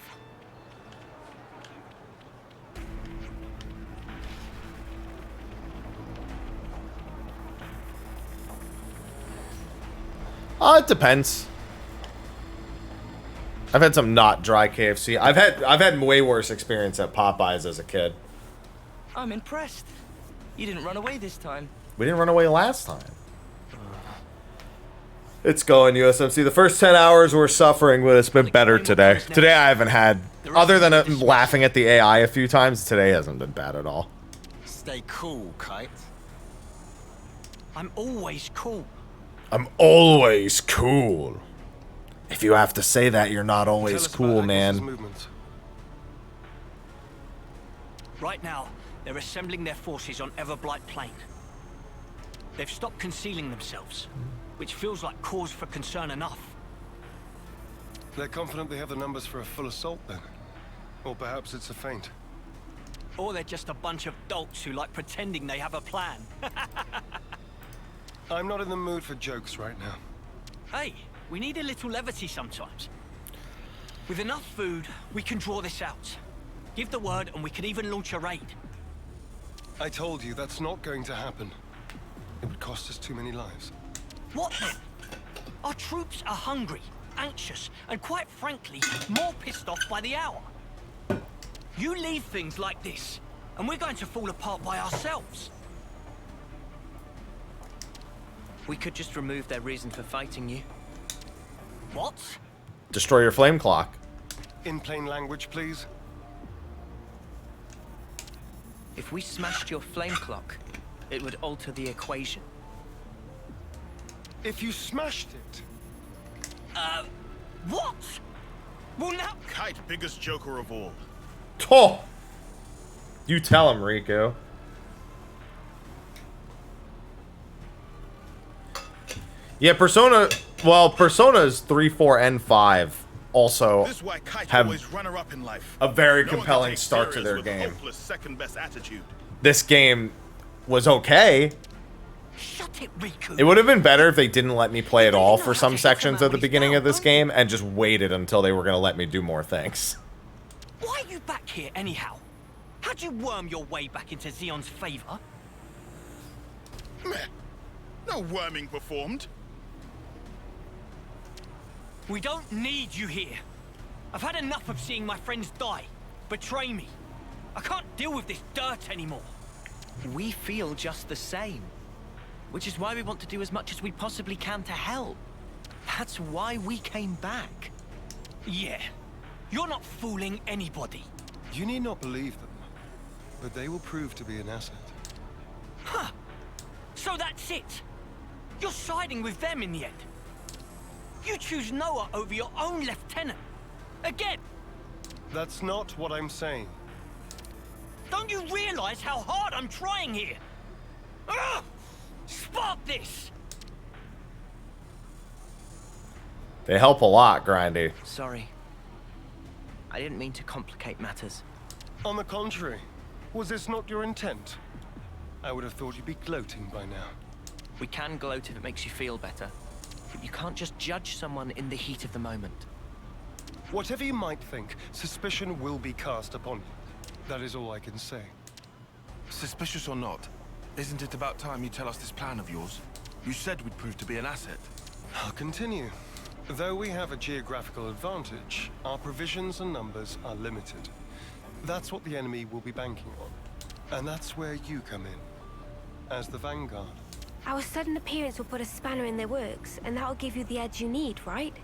It depends. I've had some not dry KFC. I've had way worse experience at Popeyes as a kid. I'm impressed. You didn't run away this time. We didn't run away last time. It's going, USMC. The first 10 hours were suffering, but it's been better today. Today I haven't had, other than laughing at the AI a few times, today hasn't been bad at all. Stay cool, Kite. I'm always cool. I'm always cool. If you have to say that, you're not always cool, man. Right now, they're assembling their forces on Everblight Plain. They've stopped concealing themselves, which feels like cause for concern enough. They're confident they have the numbers for a full assault, then? Or perhaps it's a feint. Or they're just a bunch of dolts who like pretending they have a plan. I'm not in the mood for jokes right now. Hey, we need a little levity sometimes. With enough food, we can draw this out. Give the word and we can even launch a raid. I told you that's not going to happen. It would cost us too many lives. What then? Our troops are hungry, anxious, and quite frankly, more pissed off by the hour. You leave things like this, and we're going to fall apart by ourselves. We could just remove their reason for fighting you. What? Destroy your flame clock. In plain language, please. If we smashed your flame clock, it would alter the equation. If you smashed it. What? Well, now... Kite, biggest joker of all. Oh! You tell him, Riku. Yeah, Personas 3, 4, and 5 also This is why Kite have always runner-up in life. a very No one can compelling take start to serious their with game. hopeless second-best attitude. This game was okay. Shut it, Riku. It would have been better if they didn't let me play at all for some sections at the beginning of this game and just waited until they were going to let me do more things. Why are you back here anyhow? How'd you worm your way back into Xeon's favor? Meh. No worming performed. We don't need you here. I've had enough of seeing my friends die, betray me. I can't deal with this dirt anymore. We feel just the same. Which is why we want to do as much as we possibly can to help. That's why we came back. Yeah. You're not fooling anybody. You need not believe them, but they will prove to be an asset. Huh. So that's it. You're siding with them in the end. You choose Noah over your own lieutenant. Again. That's not what I'm saying. Don't you realize how hard I'm trying here? Ugh! Spark this! They help a lot, Grindy. Sorry. I didn't mean to complicate matters. On the contrary, was this not your intent? I would have thought you'd be gloating by now. We can gloat if it makes you feel better. But you can't just judge someone in the heat of the moment. Whatever you might think, suspicion will be cast upon you. That is all I can say. Suspicious or not, isn't it about time you tell us this plan of yours? You said we'd prove to be an asset. I'll continue. Though we have a geographical advantage, our provisions and numbers are limited. That's what the enemy will be banking on. And that's where you come in, as the vanguard. Our sudden appearance will put a spanner in their works, and that'll give you the edge you need, right?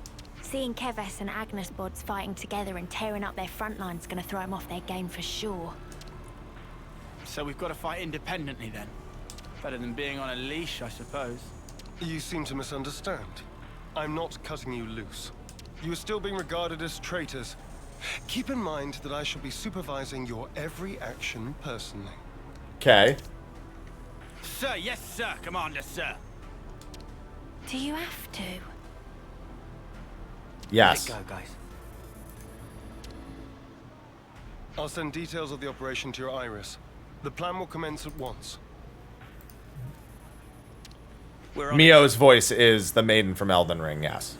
Seeing Keves and Agnes bods fighting together and tearing up their front line's gonna throw them off their game for sure. So we've got to fight independently then? Better than being on a leash, I suppose. You seem to misunderstand. I'm not cutting you loose. You are still being regarded as traitors. Keep in mind that I shall be supervising your every action personally. Okay. Sir, yes, sir, Commander, sir. Do you have to? Yes. Let it go, guys. I'll send details of the operation to your iris. The plan will commence at once. Mio's voice is the maiden from Elden Ring, yes.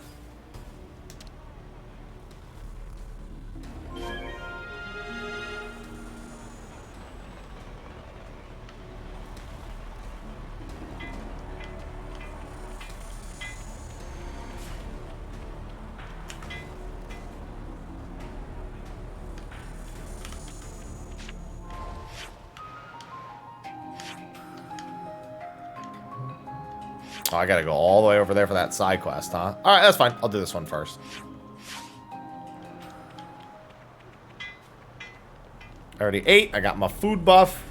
Oh, I gotta go all the way over there for that side quest, huh? Alright, that's fine. I'll do this one first. I already ate. I got my food buff.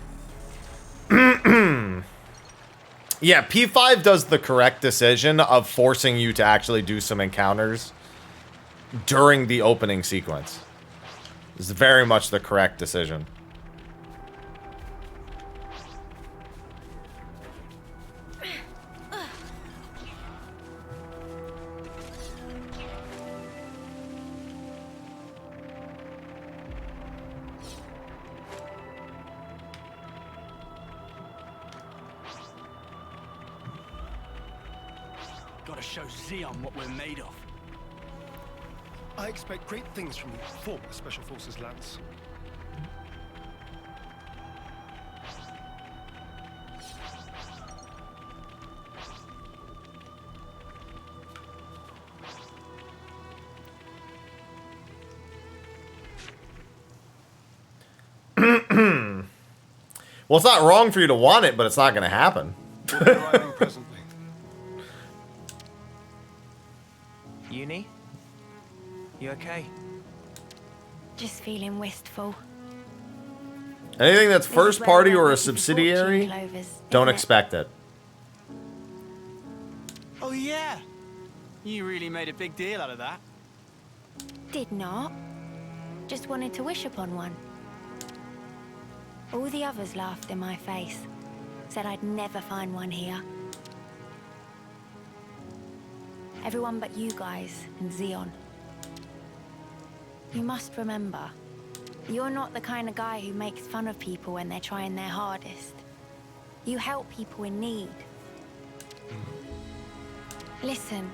Yeah, P5 does the correct decision of forcing you to actually do some encounters during the opening sequence. This is very much the correct decision. Gotta show Xeon what we're made of. I expect great things from you, former Special Forces Lance. Well, it's not wrong for you to want it, but it's not going to happen. Arriving presently. Uni? You okay? Just feeling wistful. Anything that's This is first where party we're or a looking for subsidiary, fortune clovers, don't isn't it? expect it. Oh yeah! You really made a big deal out of that. Did not. Just wanted to wish upon one. All the others laughed in my face. Said I'd never find one here. Everyone but you guys and Xeon. You must remember, you're not the kind of guy who makes fun of people when they're trying their hardest. You help people in need. Listen,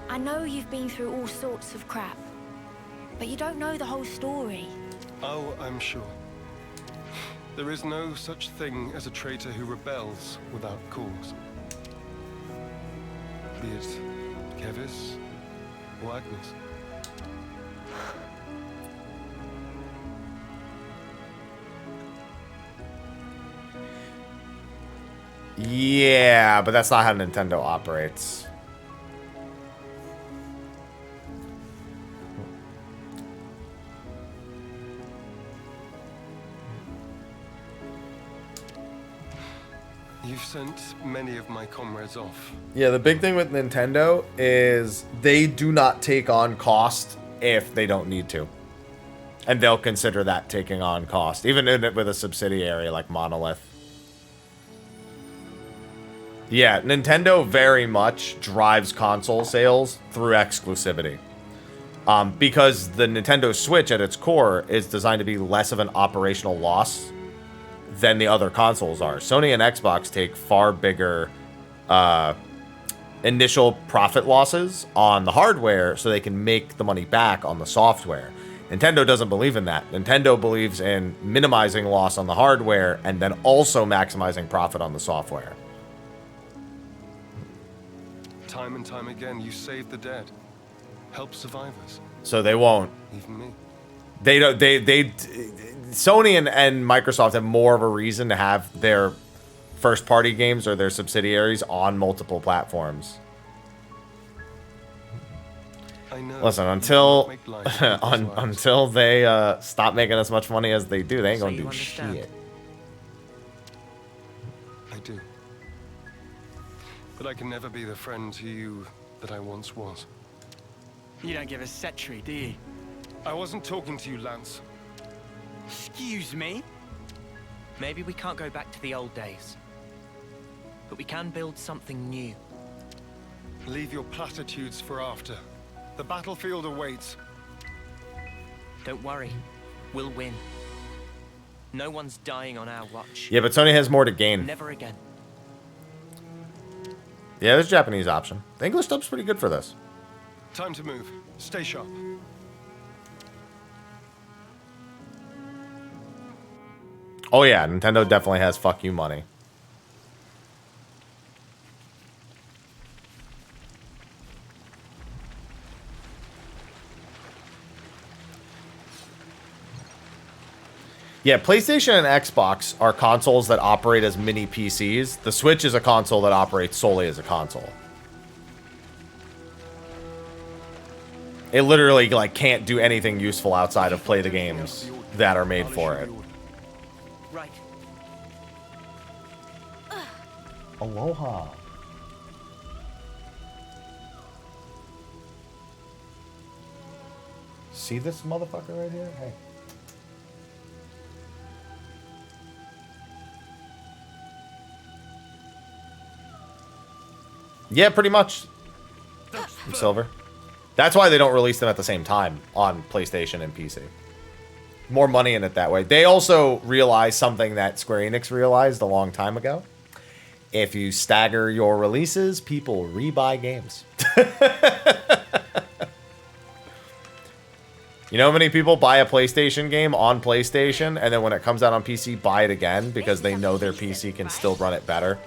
I know you've been through all sorts of crap, but you don't know the whole story. Oh, I'm sure. There is no such thing as a traitor who rebels without cause. Be it Kevis or Agnes. Yeah, but that's not how Nintendo operates. You've sent many of my comrades off. Yeah, the big thing with Nintendo is they do not take on cost if they don't need to. And they'll consider that taking on cost, even with a subsidiary like Monolith. Yeah, Nintendo very much drives console sales through exclusivity. Because the Nintendo Switch at its core is designed to be less of an operational loss than the other consoles are. Sony and Xbox take far bigger initial profit losses on the hardware so they can make the money back on the software. Nintendo doesn't believe in that. Nintendo believes in minimizing loss on the hardware and then also maximizing profit on the software. Time and time again, you save the dead. Help survivors. So they won't. Even me. They don't. Sony and Microsoft have more of a reason to have their first-party games or their subsidiaries on multiple platforms. I know. Listen, until they stop making as much money as they do, they ain't gonna do shit. I do. But I can never be the friend to you that I once was. You don't give a set tree, do you? I wasn't talking to you, Lance. Excuse me? Maybe we can't go back to the old days, but we can build something new. Leave your platitudes for after. The battlefield awaits. Don't worry, we'll win. No one's dying on our watch. Yeah, but Sony has more to gain. Never again. Yeah, there's a Japanese option. The English dub's pretty good for this. Time to move. Stay sharp. Oh yeah, Nintendo definitely has fuck you money. Yeah, PlayStation and Xbox are consoles that operate as mini PCs. The Switch is a console that operates solely as a console. It literally like can't do anything useful outside of play the games that are made for it. Right. Aloha. See this motherfucker right here? Hey. Yeah, pretty much. Silver. That's why they don't release them at the same time on PlayStation and PC. More money in it that way. They also realized something that Square Enix realized a long time ago. If you stagger your releases, people rebuy games. You know how many people buy a PlayStation game on PlayStation, and then when it comes out on PC, buy it again because they know their PC can still run it better?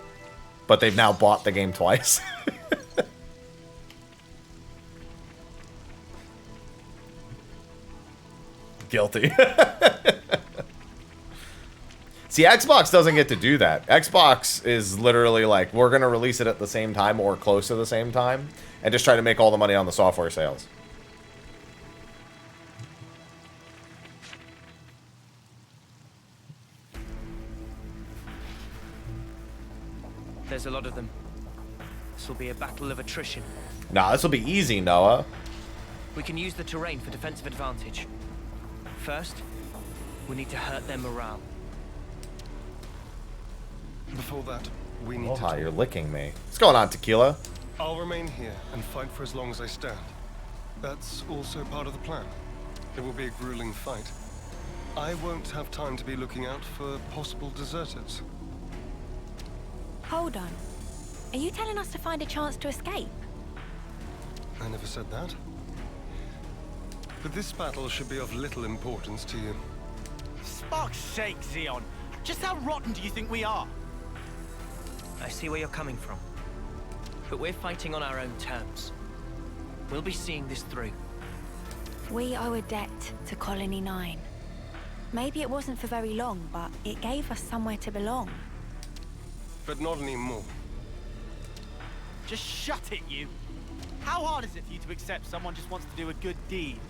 But they've now bought the game twice. Guilty. See, Xbox doesn't get to do that. Xbox is literally like, we're going to release it at the same time or close to the same time and just try to make all the money on the software sales. There's a lot of them. This will be a battle of attrition. Nah, this will be easy, Noah. We can use the terrain for defensive advantage. First, we need to hurt their morale. Before that, we need Aloha, you're licking me. What's going on, Tequila? I'll remain here and fight for as long as I stand. That's also part of the plan. It will be a grueling fight. I won't have time to be looking out for possible deserters. Hold on. Are you telling us to find a chance to escape? I never said that. But this battle should be of little importance to you. Spark's sake, Xeon. Just how rotten do you think we are? I see where you're coming from. But we're fighting on our own terms. We'll be seeing this through. We owe a debt to Colony 9. Maybe it wasn't for very long, but it gave us somewhere to belong. But not anymore. Just shut it, you. How hard is it for you to accept someone just wants to do a good deed?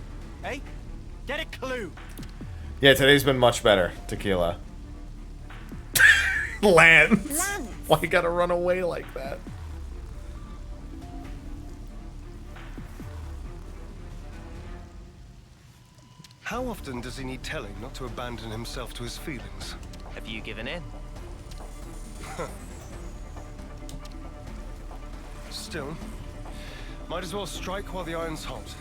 Eh? Get a clue. Yeah, today's been much better, Tequila. Lance. Why you gotta run away like that? How often does he need telling not to abandon himself to his feelings? Have you given in? Still, might as well strike while the iron's hot.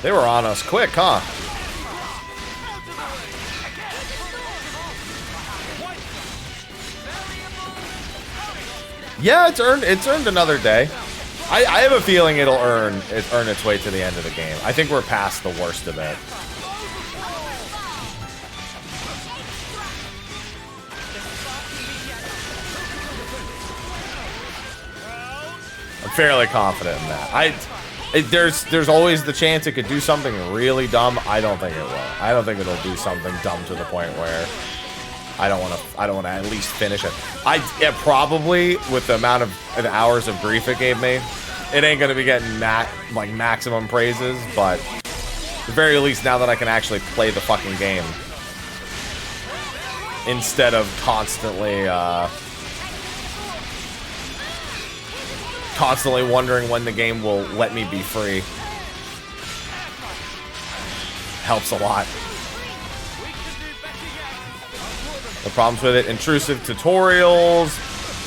They were on us quick, huh? Yeah, it's earned another day. I have a feeling it'll earn its way to the end of the game. I think we're past the worst of it. I'm fairly confident in that. There's always the chance it could do something really dumb. I don't think it will. I don't think it'll do something dumb to the point where I don't want to at least finish it. Probably with the amount of hours of grief it gave me, it ain't gonna be getting maximum praises, but at the very least, now that I can actually play the fucking game instead of constantly wondering when the game will let me be free, helps a lot. The problems with it: intrusive tutorials,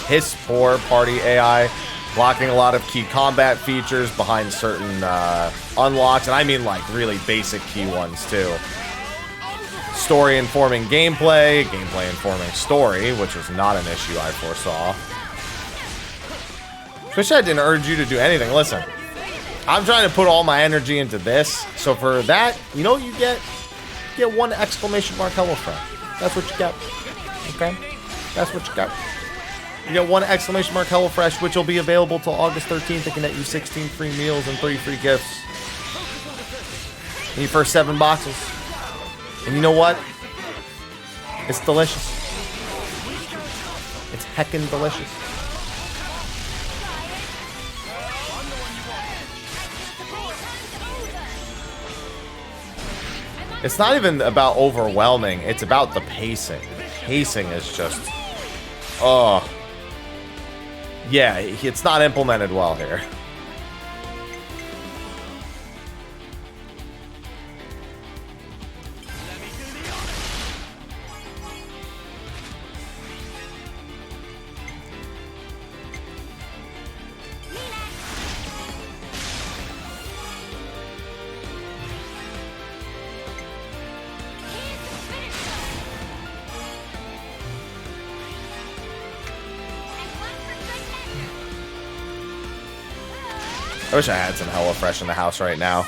piss poor party AI, blocking a lot of key combat features behind certain unlocks, and I mean like really basic key ones too. Story informing gameplay, gameplay informing story, which was not an issue I foresaw. Wish I didn't urge you to do anything. Listen, I'm trying to put all my energy into this, so for that, you know what you get? You get one exclamation mark HelloFresh. That's what you get. Okay? That's what you got. You get one exclamation mark HelloFresh, which will be available till August 13th. It can net you 16 free meals and 3 free gifts in your first 7 boxes. And you know what? It's delicious. It's heckin' delicious. It's not even about overwhelming. It's about the pacing. Pacing is just, oh, yeah, it's not implemented well here. I wish I had some HelloFresh in the house right now.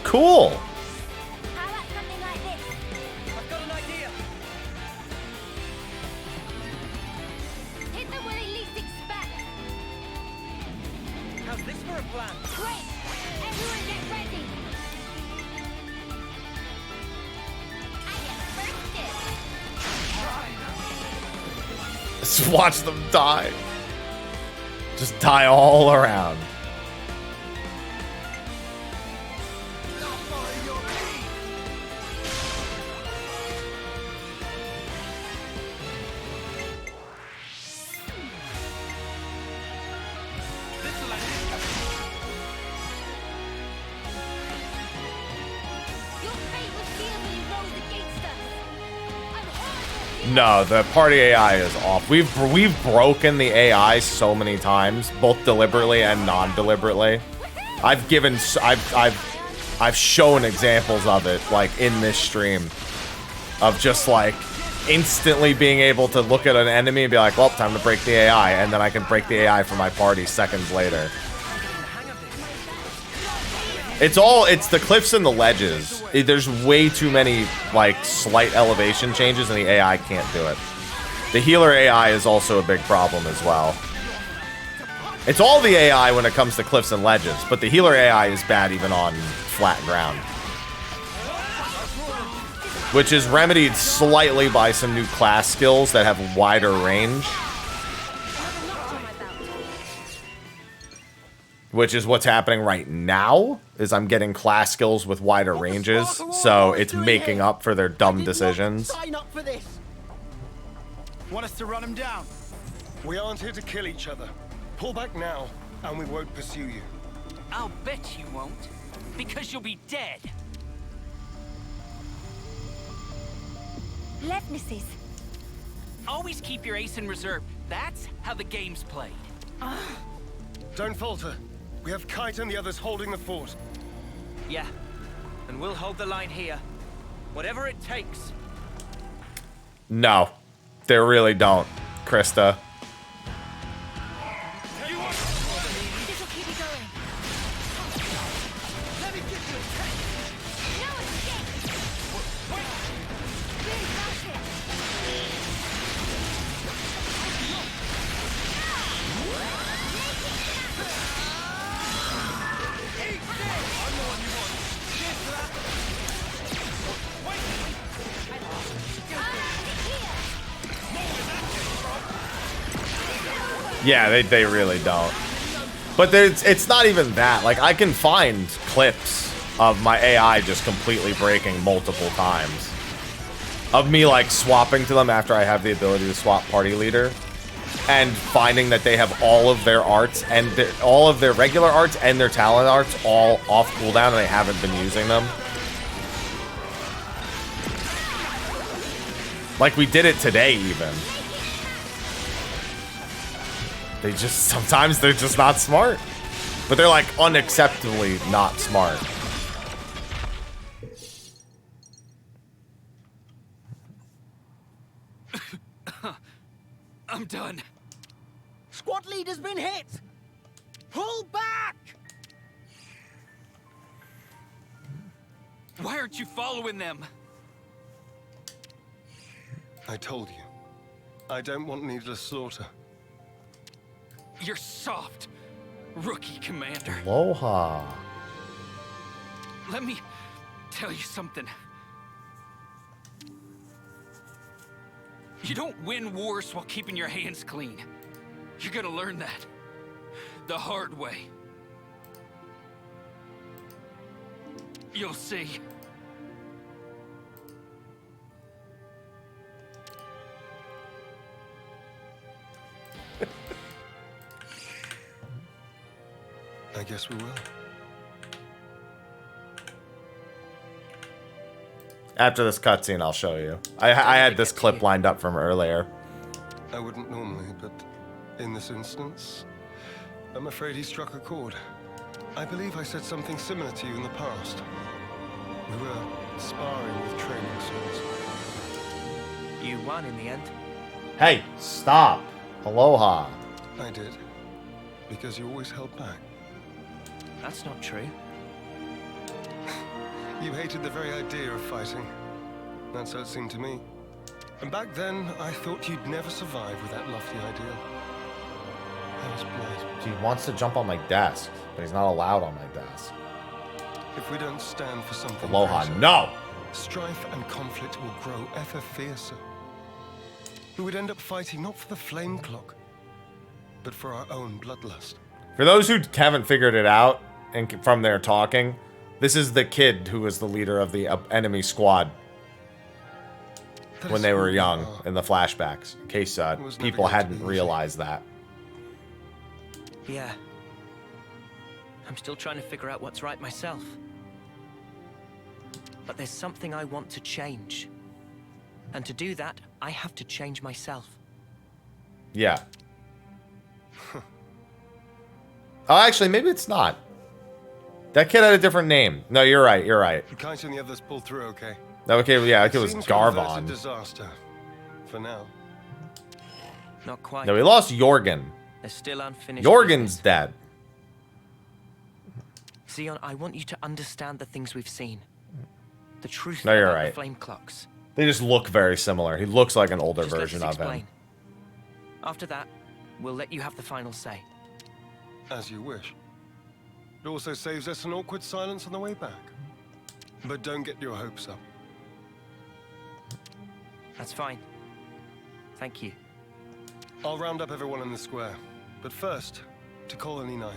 Cool. How about something like this? I've got an idea. Hit them where they least a plan. Great! Everyone get ready! I get first dibs. Just watch them die. Just die all around. Your fate was sealed when you rose against us. I'm horrible. No, the party AI is off. We've broken the AI so many times, both deliberately and non-deliberately. I've shown examples of it, like in this stream, of just like instantly being able to look at an enemy and be like, well, time to break the AI, and then I can break the AI for my party seconds later. It's the cliffs and the ledges. There's way too many, like, slight elevation changes, and the AI can't do it. The healer AI is also a big problem as well. It's all the AI when it comes to cliffs and ledges, but the healer AI is bad even on flat ground. Which is remedied slightly by some new class skills that have wider range. Which is what's happening right now, is I'm getting class skills with wider ranges, so it's making up for their dumb decisions. Sign up for this. Want us to run him down? We aren't here to kill each other. Pull back now, and we won't pursue you. I'll bet you won't, because you'll be dead. Levnesses. Always keep your ace in reserve. That's how the game's played. Don't falter. We have Kite and the others holding the fort. Yeah, and we'll hold the line here. Whatever it takes. No, they really don't, Krista. This'll keep you going. Let me get you a tank. No escape! Really fast it. Yeah, they really don't. But it's not even that. Like, I can find clips of my AI just completely breaking multiple times. Of me, like, swapping to them after I have the ability to swap party leader. And finding that they have all of their arts and all of their regular arts and their talent arts all off cooldown, and they haven't been using them. Like, we did it today, even. Sometimes they're just not smart. But they're, like, unacceptably not smart. I'm done. Squad leader's been hit. Pull back. Why aren't you following them? I told you. I don't want needless slaughter. You're soft, rookie commander. Aloha. Let me tell you something. You don't win wars while keeping your hands clean. You're gonna learn that the hard way. You'll see. I guess we will. After this cutscene, I'll show you. I had this clip lined up from earlier. I wouldn't normally, but in this instance, I'm afraid he struck a chord. I believe I said something similar to you in the past. We were sparring with training swords. You won in the end. Hey, stop. Aloha. I did. Because you always held back. That's not true. You hated the very idea of fighting. That's how it seemed to me. And back then, I thought you'd never survive with that lofty ideal. House blood. He wants to jump on my desk, but he's not allowed on my desk. If we don't stand for something Aloha, greater, no! strife and conflict will grow ever fiercer. We would end up fighting not for the flame clock, but for our own bloodlust. For those who haven't figured it out and from their talking, this is the kid who was the leader of the enemy squad when they were young in the flashbacks. In case people hadn't realized that. Yeah. I'm still trying to figure out what's right myself. But there's something I want to change. And to do that, I have to change myself. Yeah. Oh, actually, maybe it's not. That kid had a different name. No, you're right. You're right. Kite and the others pulled through, okay? Okay, yeah, it was seems to have averted Garvon. disaster. For now. Not quite. No, we lost Jorgen. There's still unfinished. Jorgen's dead. Xeon, I want you to understand the things we've seen. The truth No, you're about right. the flame clocks. They just look very similar. He looks like an older Just let version us of him. explain. After that, we'll let you have the final say. As you wish. It also saves us an awkward silence on the way back. But don't get your hopes up. That's fine. Thank you. I'll round up everyone in the square. But first, to Colony 9.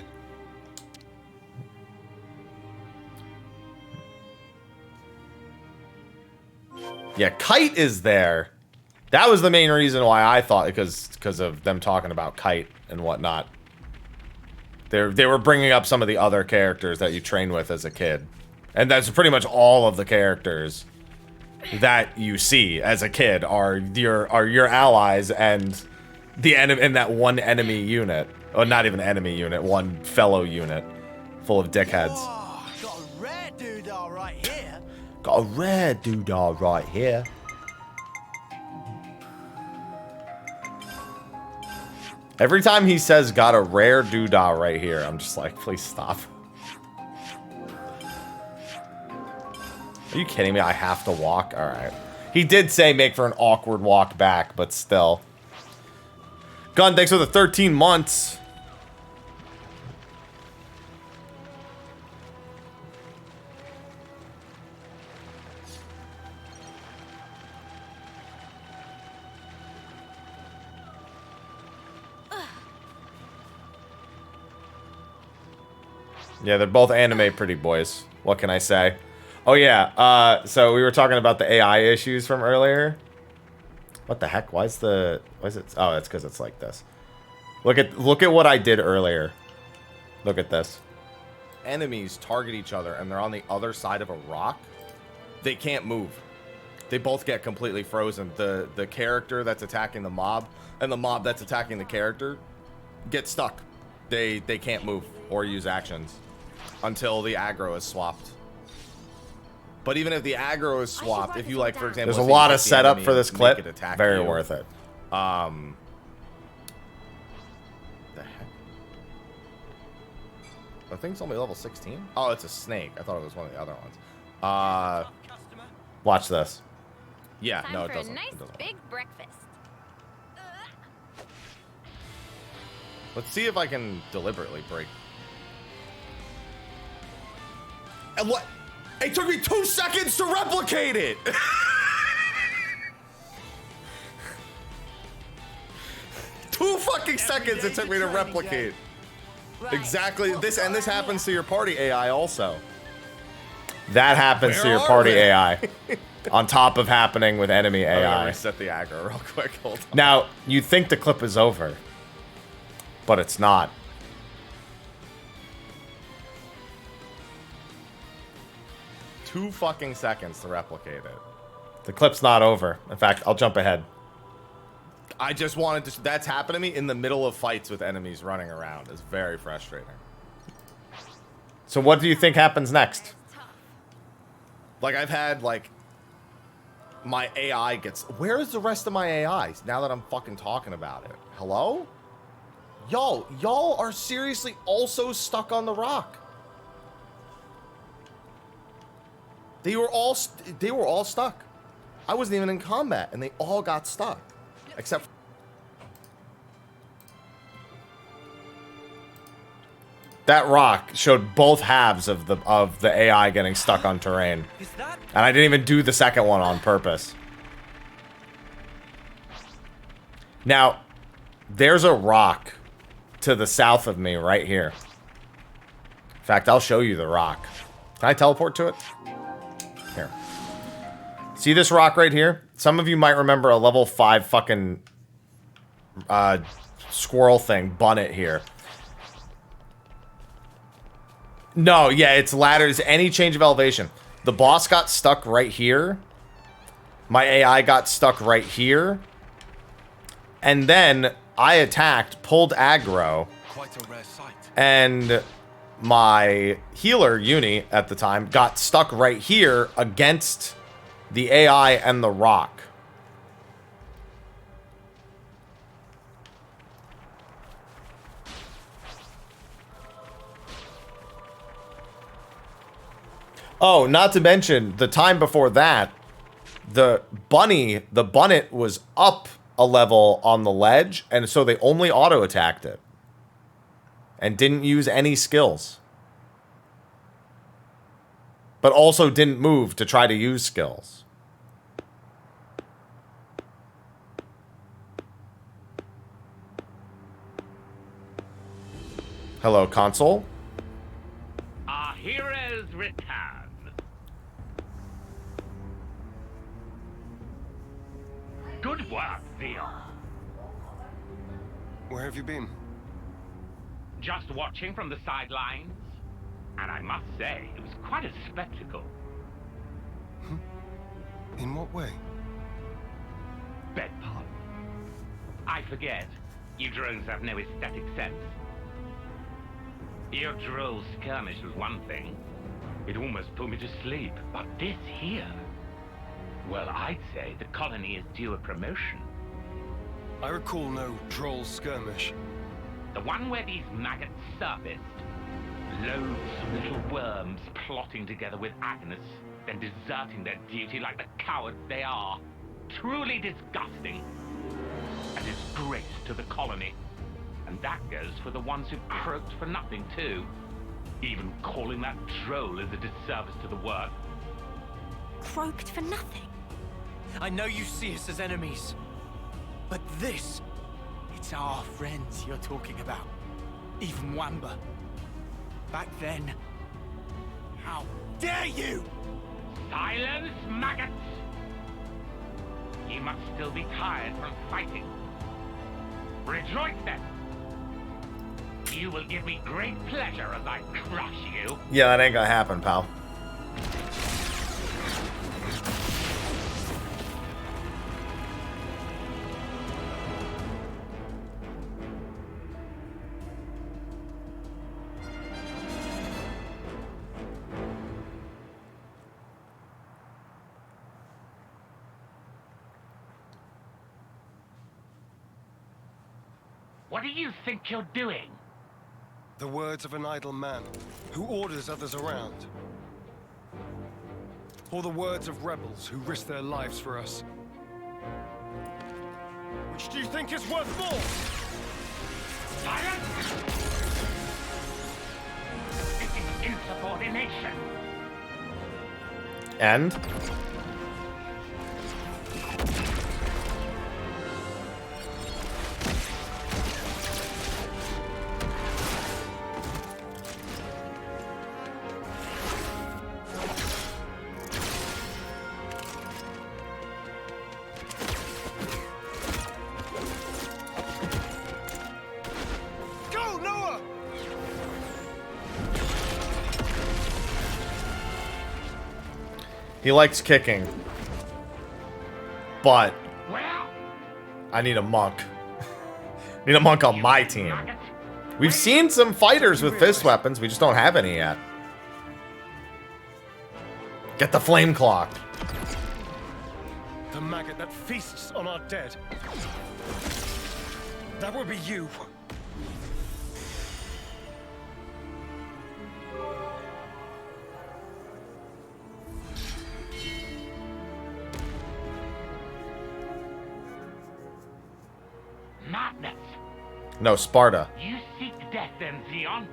Yeah, Kite is there. That was the main reason why I thought, because of them talking about Kite and whatnot. They were bringing up some of the other characters that you train with as a kid. And that's pretty much all of the characters that you see as a kid are your allies and the enemy in that one enemy unit. Or not even enemy unit, one fellow unit full of dickheads. Oh, got a rare doodah right here. Got a rare doodah right here. Every time he says got a rare doodah right here, I'm just like, please stop. Are you kidding me? I have to walk? Alright. He did say make for an awkward walk back, but still. Gun, thanks for the 13 months. Yeah, they're both anime pretty boys. What can I say? Oh yeah, so we were talking about the AI issues from earlier. What the heck? Why is it? Oh, that's because it's like this. Look at what I did earlier. Look at this. Enemies target each other and they're on the other side of a rock. They can't move. They both get completely frozen. The character that's attacking the mob and the mob that's attacking the character get stuck. They can't move or use actions until the aggro is swapped. But even if the aggro is swapped, if you like, for example, there's a lot of setup for this clip. Very worth it. The heck? The thing's only level 16? Oh, it's a snake. I thought it was one of the other ones. Watch this. Yeah, Time no, it for doesn't. a nice It doesn't. big breakfast. Let's see if I can deliberately break. And what? It took me 2 seconds to replicate it! 2 fucking seconds it took me to replicate. Exactly this, and this happens to your party AI also. That happens to your party they? AI. On top of happening with enemy I'm gonna AI. reset the aggro real quick. Hold on. Now, you'd think the clip is over. But it's not. Two fucking seconds to replicate it. The clip's not over. In fact, I'll jump ahead. I just wanted to. That's happened to me in the middle of fights with enemies running around. It's very frustrating. So what do you think happens next? Like, I've had, like, my AI gets... Where is the rest of my AI now that I'm fucking talking about it? Hello? Y'all are seriously also stuck on the rock. They were all stuck. I wasn't even in combat, and they all got stuck. Except... That rock showed both halves of the AI getting stuck on terrain. And I didn't even do the second one on purpose. Now, there's a rock to the south of me right here. In fact, I'll show you the rock. Can I teleport to it? Here. See this rock right here? Some of you might remember a level 5 fucking squirrel thing, Bunnet here. No, yeah, it's ladders, any change of elevation. The boss got stuck right here. My AI got stuck right here. And then I attacked, pulled aggro. Quite a rare sight. And my healer, Uni, at the time, got stuck right here against the AI and the rock. Oh, not to mention, the time before that, the Bunnet was up a level on the ledge, and so they only auto-attacked it. And didn't use any skills. But also didn't move to try to use skills. Hello, console. Our heroes return. Good work, Theo. Where have you been? Just watching from the sidelines. And I must say, it was quite a spectacle. In what way? Beg pardon. I forget. You drones have no aesthetic sense. Your droll skirmish was one thing. It almost put me to sleep. But this here... Well, I'd say the colony is due a promotion. I recall no droll skirmish. The one where these maggots surfaced. Loads of little worms plotting together with Agnes, then deserting their duty like the cowards they are. Truly disgusting. A disgrace to the colony. And that goes for the ones who croaked for nothing, too. Even calling that droll is a disservice to the work. Croaked for nothing? I know you see us as enemies, but this, it's our friends you're talking about. Even Wamba. Back then, how dare you! Silence, maggots! You must still be tired from fighting. Rejoice then! You will give me great pleasure as I crush you. Yeah, that ain't gonna happen, pal. What do you think you're doing? The words of an idle man who orders others around. Or the words of rebels who risk their lives for us. Which do you think is worth more? Silence! This is insubordination. And? He likes kicking. But I need a monk. Need a monk on my team. We've seen some fighters with fist weapons, we just don't have any yet. Get the flame clock. The maggot that feasts on our dead. That would be you. Madness. No, Sparta. You seek death then, Xeon?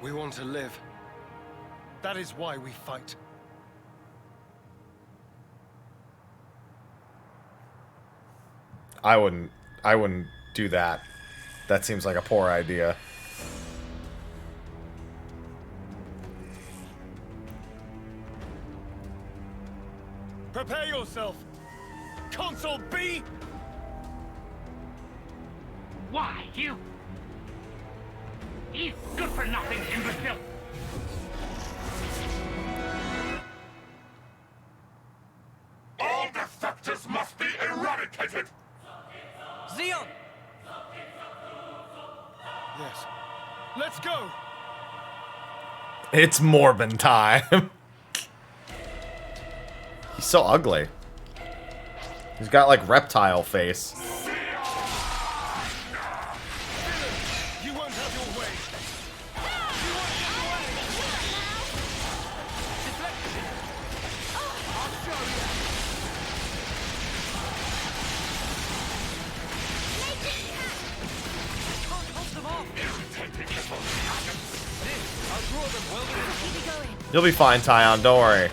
We want to live. That is why we fight. I wouldn't do that. That seems like a poor idea. Prepare yourself! Console B! Why, you? He's good for nothing, imbecile! All defectors must be eradicated! Xeon! Yes. Let's go! It's Morbin time. He's so ugly. He's got like reptile face. You won't have your way. You'll be fine, Tyon, don't worry.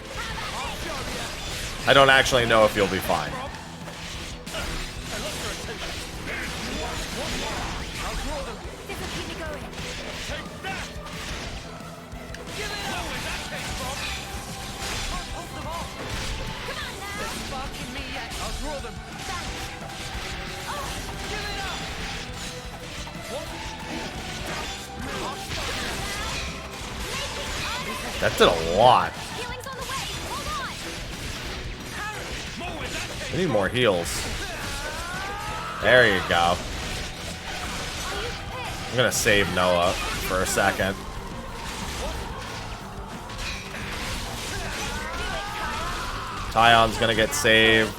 I don't actually know if you'll be fine. That did a lot. I need more heals. There you go. I'm gonna save Noah for a second. Tyon's gonna get saved.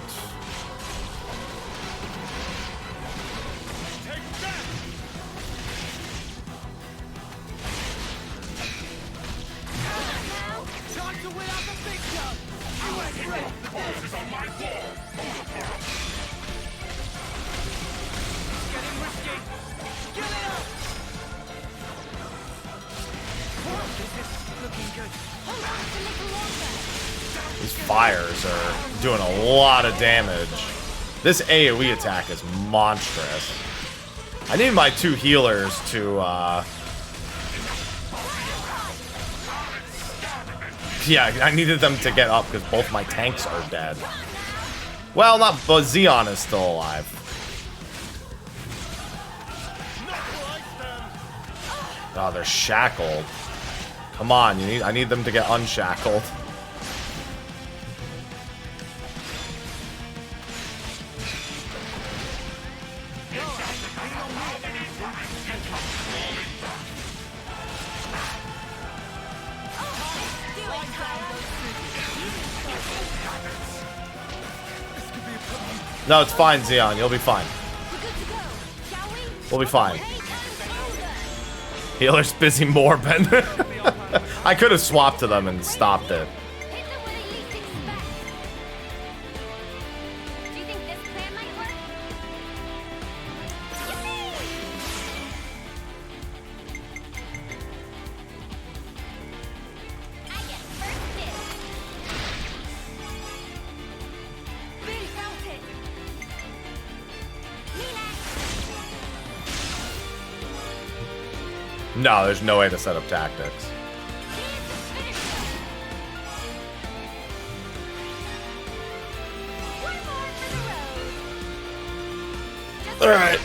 These fires are doing a lot of damage. This AoE attack is monstrous. I need my two healers to, yeah, I needed them to get up because both my tanks are dead. Well, not, but Xeon is still alive. Oh, they're shackled. Come on, I need them to get unshackled. No, it's fine, Xeon. You'll be fine. We'll be fine. Healer's busy Morbin. I could have swapped to them and stopped it. No, there's no way to set up tactics. Alright.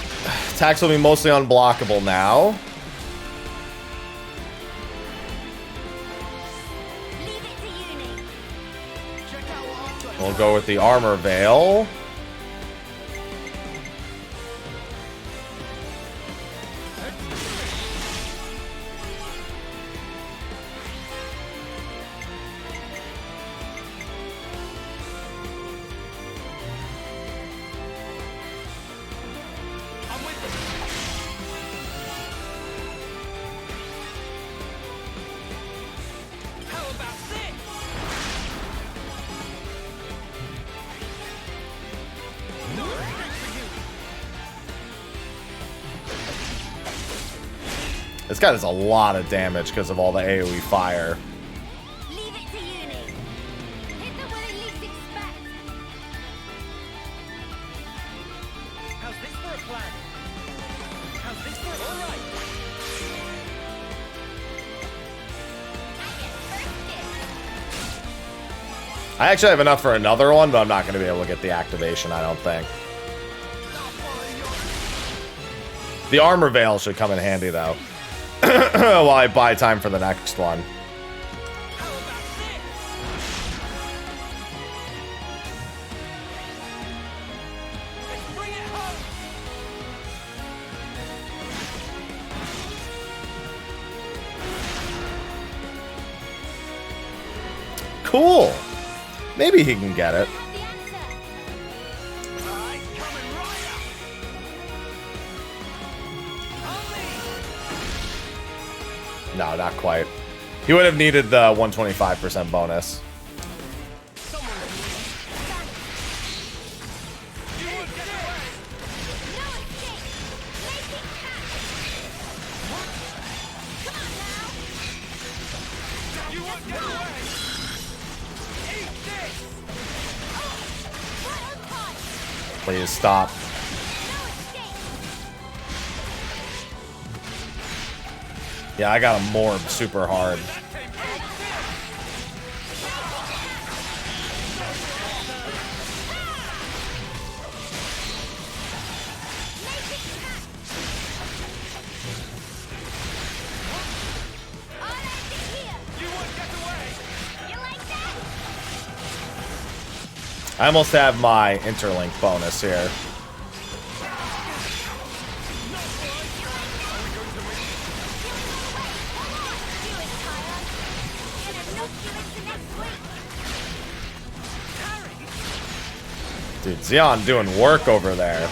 Attacks will be mostly unblockable now. We'll go with the armor veil. This guy does a lot of damage because of all the AoE fire. Leave it to uni. Hit them where they least expect. How's this for a plan? How's this for all right? I actually have enough for another one, but I'm not going to be able to get the activation, I don't think. The armor veil should come in handy, though. While I buy time for the next one. Cool. Maybe he can get it. No, not quite. He would have needed the 125% bonus. Please stop. Yeah, I got a morb super hard. I almost have my interlink bonus here. Dude, Xeon doing work over there.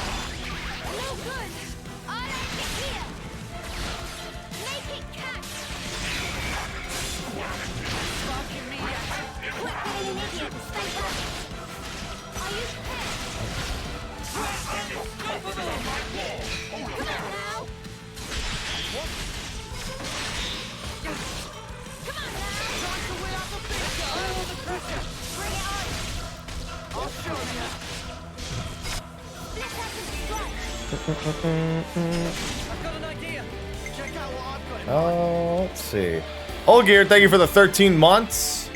Oh, let's see. Old Gear, thank you for the 13 months.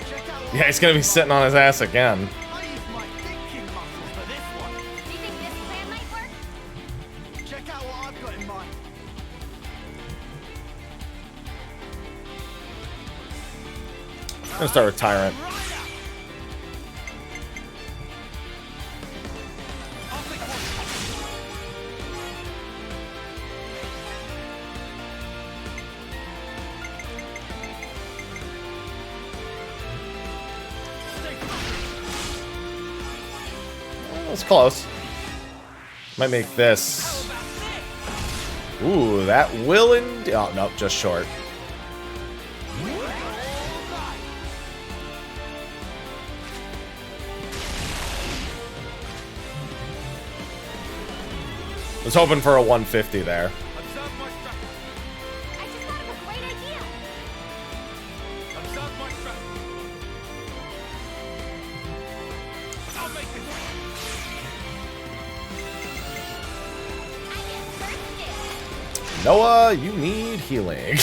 Yeah, he's gonna be sitting on his ass again. I'm gonna start with Tyrant. That's close. Might make this. Ooh, that will indeed. Oh, nope, just short. Was hoping for a 150 there. Noah, you need healing.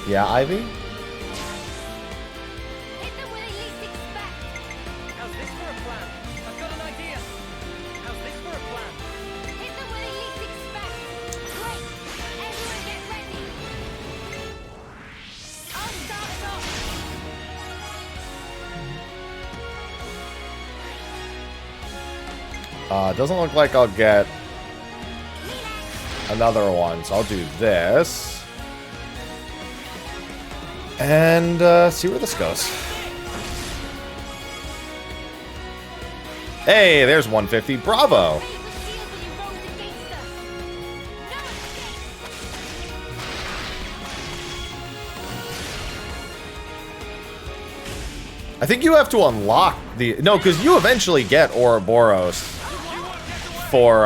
Yeah, Ivy? Doesn't look like I'll get another one, so I'll do this. And see where this goes. Hey, there's 150. Bravo. I think you have to unlock the... No, because you eventually get Ouroboros for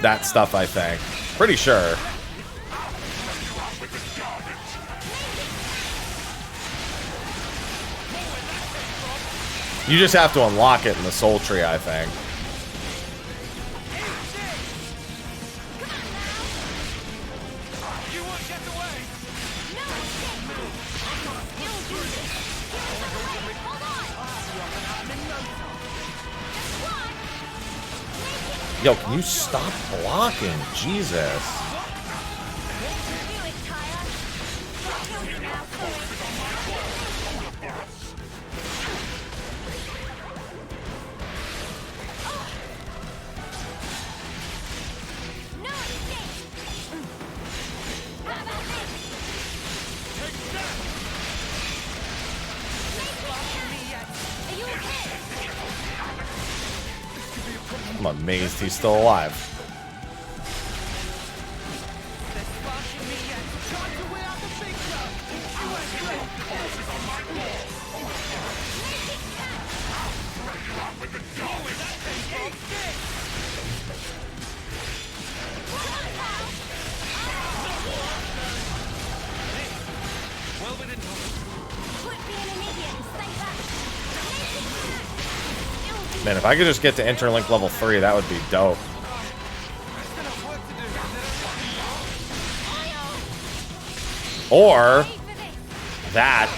that stuff, I think. Pretty sure. You just have to unlock it in the Soul Tree, I think. Yo, can you stop blocking? Jesus. I'm amazed he's still alive. Man, if I could just get to Interlink level 3, that would be dope. Or that.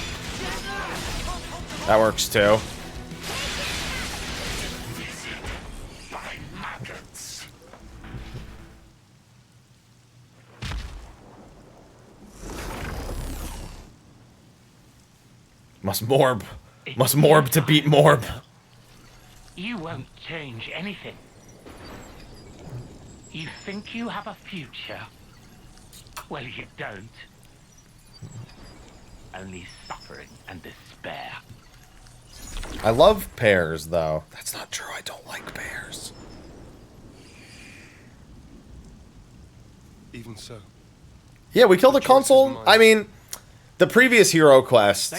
That works too. Must morb. Must morb to beat morb. You won't change anything. You think you have a future? Well, you don't. Only suffering and despair. I love pears, though. That's not true. I don't like pears. Even so. Yeah, we killed a console. I mean, the previous Hero Quest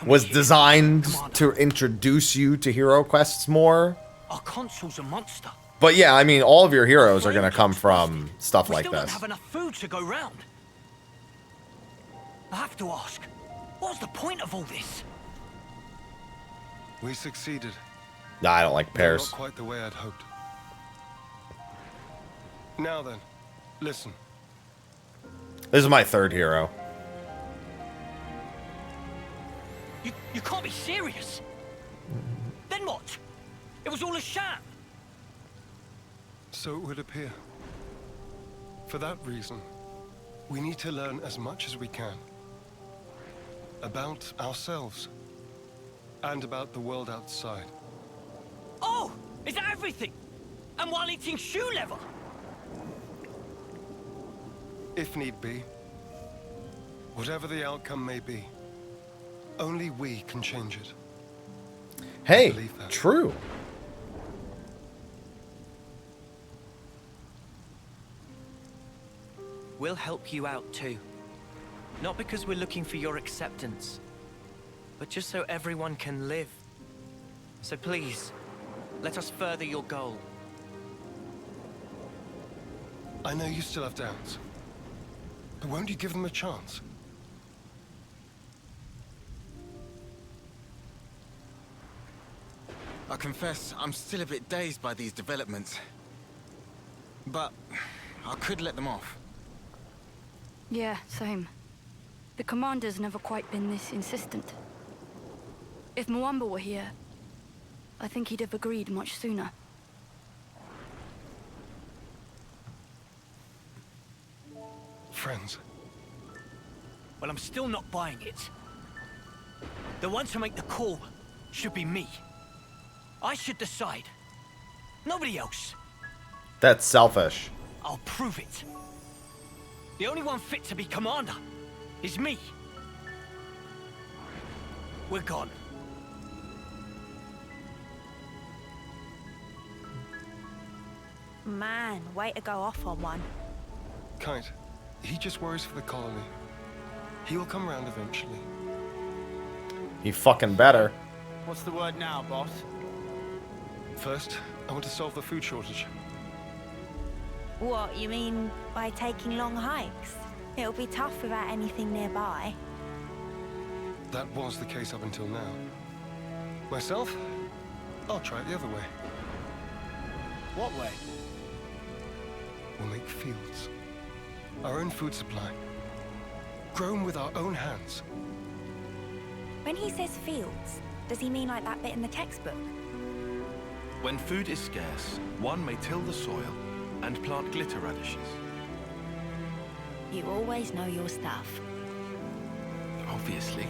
was designed to introduce you to Hero Quests more. Our console's a monster. But yeah, I mean, all of your heroes are going to come from stuff like We still this. don't have enough food to go round. I have to ask, what's the point of all this? We succeeded. Nah, I don't like pears. Not quite the way I'd hoped. Now then, listen. This is my third hero. You can't be serious. Then what? It was all a sham. So it would appear. For that reason, we need to learn as much as we can. About ourselves. And about the world outside. Oh! Is that everything? And while eating shoe leather? If need be. Whatever the outcome may be. Only we can change it. Hey, true. We'll help you out too. Not because we're looking for your acceptance, but just so everyone can live. So please, let us further your goal. I know you still have doubts. But won't you give them a chance? I confess, I'm still a bit dazed by these developments. But I could let them off. Yeah, same. The commander's never quite been this insistent. If Mwamba were here, I think he'd have agreed much sooner. Friends. Well, I'm still not buying it. The one to make the call should be me. I should decide. Nobody else. That's selfish. I'll prove it. The only one fit to be commander is me. We're gone. Man, way to go off on one. Kite, he just worries for the colony. He will come around eventually. He fucking better. What's the word now, boss? First, I want to solve the food shortage. What, you mean by taking long hikes? It'll be tough without anything nearby. That was the case up until now. Myself, I'll try it the other way. What way? We'll make fields. Our own food supply. Grown with our own hands. When he says fields, does he mean like that bit in the textbook? When food is scarce, one may till the soil and plant glitter radishes. You always know your stuff. Obviously.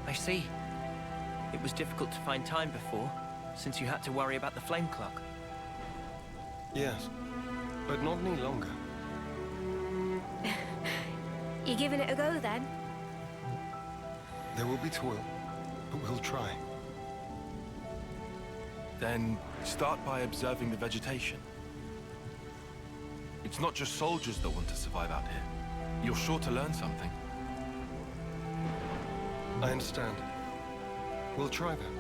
I see. It was difficult to find time before, since you had to worry about the flame clock. Yes, but not any longer. You giving it a go then? There will be toil, but we'll try. Then start by observing the vegetation. It's not just soldiers that want to survive out here. You're sure to learn something. I understand. We'll try that.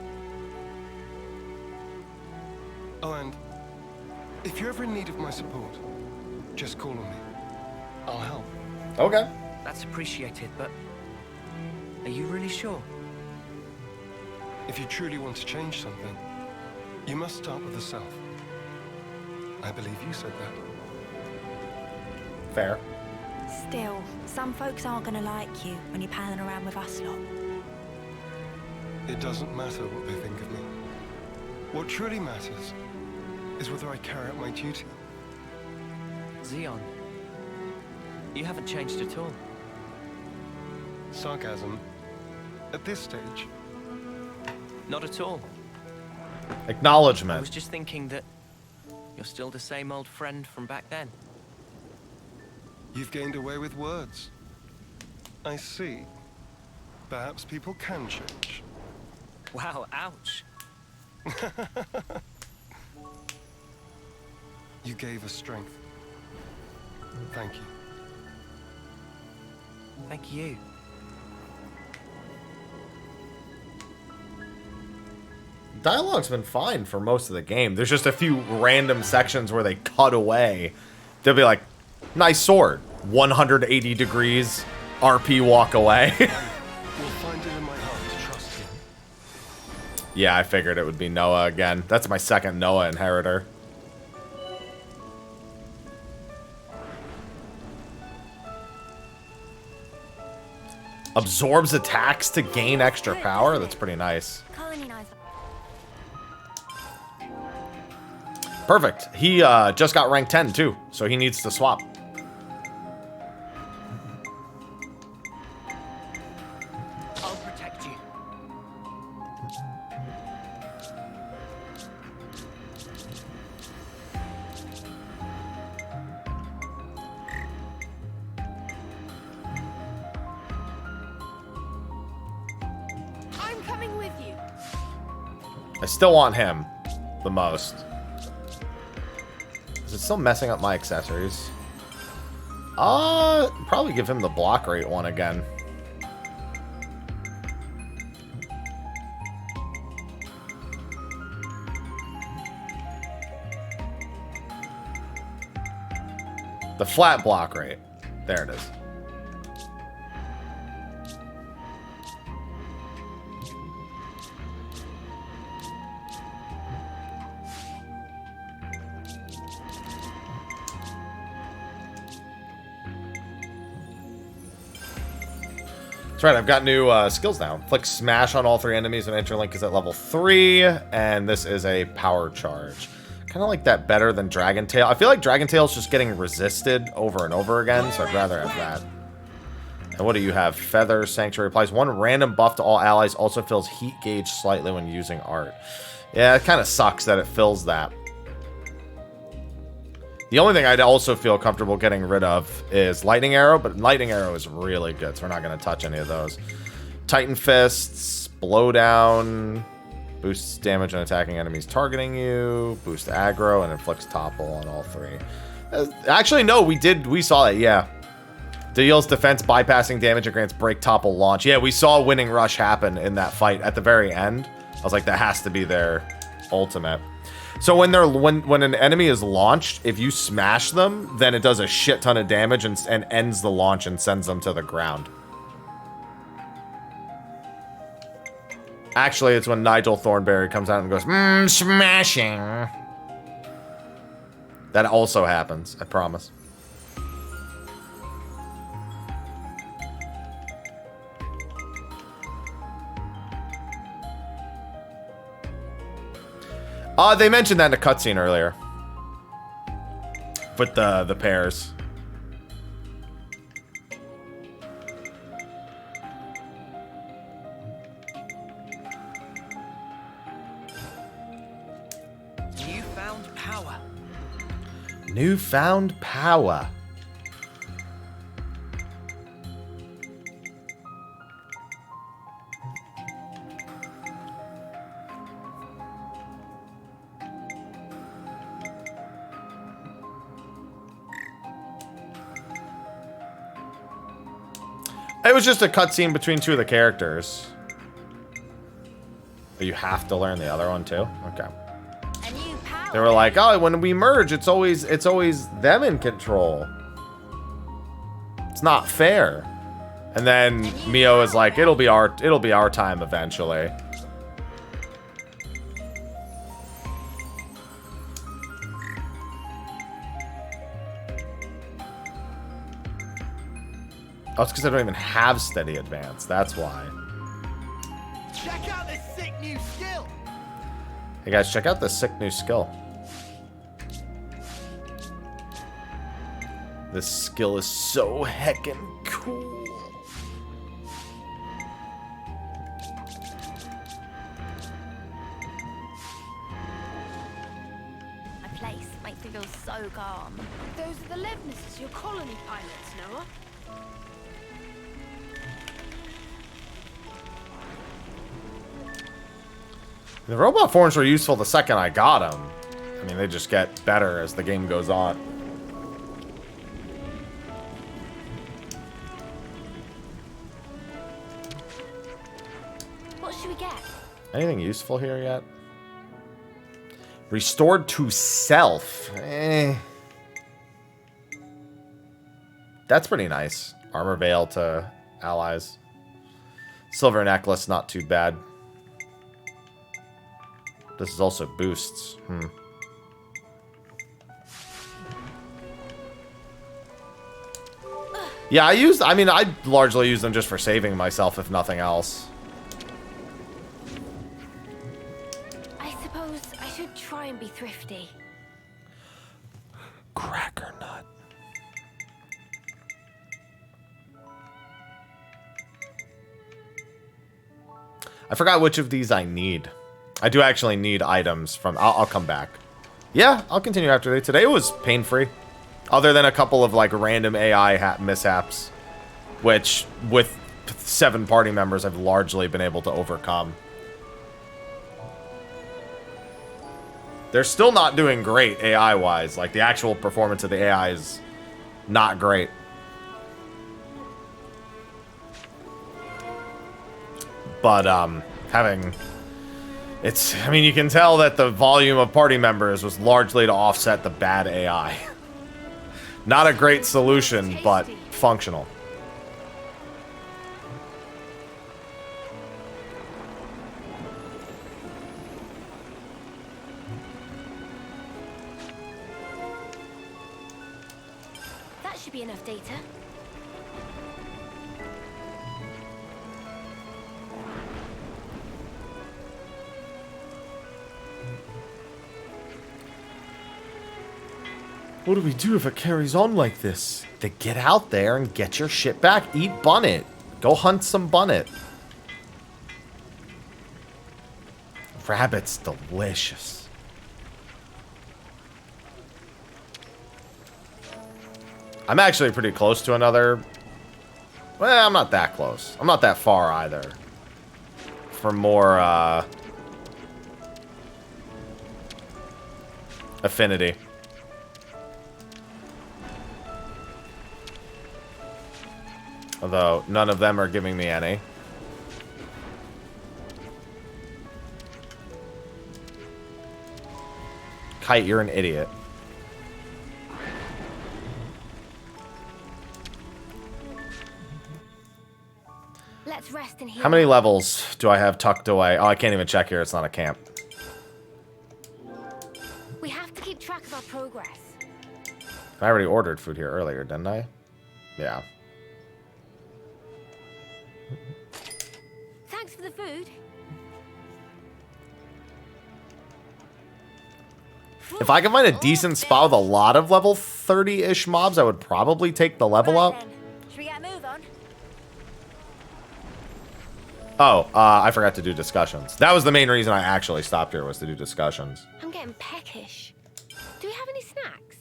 Oh, and if you're ever in need of my support, just call on me. I'll help. Okay. That's appreciated, but are you really sure? If you truly want to change something, you must start with the self. I believe you said that. Fair. Still, some folks aren't gonna like you when you're palling around with us lot. It doesn't matter what they think of me. What truly matters is whether I carry out my duty. Xeon, you haven't changed at all. Sarcasm. At this stage. Not at all. I Acknowledgement. was just thinking that you're still the same old friend from back then. You've gained away with words. I see. Perhaps people can change. Wow, ouch. You gave us strength. Thank you. Thank you. Dialogue's been fine for most of the game. There's just a few random sections where they cut away. They'll be like, nice sword. 180 degrees. RP walk away. We'll find it in my heart to trust him. Yeah, I figured it would be Noah again. That's my second Noah inheritor. Absorbs attacks to gain extra power? That's pretty nice. Perfect. He just got rank 10 too, so he needs to swap. I'll protect you. I'm coming with you. I still want him the most. Is it still messing up my accessories? Probably give him the block rate one again. The flat block rate. There it is. That's right, I've got new skills now. Flick smash on all 3 enemies when interlink is at level 3, and this is a power charge. Kind of like that better than Dragon Tail. I feel like Dragon Tail's just getting resisted over and over again, so I'd rather have that. And what do you have? Feather Sanctuary applies 1 random buff to all allies, also fills heat gauge slightly when using art. Yeah, it kind of sucks that it fills that. The only thing I'd also feel comfortable getting rid of is Lightning Arrow, but Lightning Arrow is really good, so we're not going to touch any of those. Titan Fists, Blowdown. Boosts damage on attacking enemies targeting you. Boost aggro and inflicts topple on all 3. Actually, no, we saw that, yeah. Deals defense bypassing damage and grants break topple launch. Yeah, we saw winning rush happen in that fight at the very end. I was like, that has to be their ultimate. So when an enemy is launched, if you smash them, then it does a shit ton of damage and ends the launch and sends them to the ground. Actually, it's when Nigel Thornberry comes out and goes, smashing. That also happens, I promise. They mentioned that in a cutscene earlier. With the pairs. Newfound power. Newfound power. It was just a cutscene between 2 of the characters. But you have to learn the other one too? Okay. They were like, oh, when we merge, it's always them in control. It's not fair. And then Mio is like, it'll be our time eventually. Oh, it's because I don't even have steady advance. That's why. Check out this sick new skill. Hey guys, check out this sick new skill. This skill is so heckin' cool. My place makes me feel so calm. Those are the Levnesses, your colony pilots, Noah. The robot forms were useful the second I got them. I mean, they just get better as the game goes on. What should we get? Anything useful here yet? Restored to self. That's pretty nice. Armor veil to allies. Silver necklace, not too bad. This is also boosts. Yeah, I largely use them just for saving myself, if nothing else. I suppose I should try and be thrifty. Cracker nut. I forgot which of these I need. I do actually need items from... I'll come back. Yeah, I'll continue after today. Today was pain-free. Other than a couple of, like, random AI mishaps. Which, with 7 party members, I've largely been able to overcome. They're still not doing great AI-wise. Like, the actual performance of the AI is not great. But, having... I mean, you can tell that the volume of party members was largely to offset the bad AI. Not a great solution, but functional. That should be enough data. What do we do if it carries on like this? Then get out there and get your shit back. Eat bunnet. Go hunt some bunnet. Rabbit's delicious. I'm actually pretty close to another... Well, I'm not that close. I'm not that far either. For more, affinity. Although, none of them are giving me any. Kite, you're an idiot. Let's rest in here. How many levels do I have tucked away? Oh, I can't even check here. It's not a camp. We have to keep track of our progress. I already ordered food here earlier, didn't I? Yeah. Thanks for the food. If I can find a decent spot with a lot of level 30-ish mobs, I would probably take the level up. Should we get a move on? Oh, I forgot to do discussions. That was the main reason I actually stopped here, was to do discussions. I'm getting peckish. Do we have any snacks?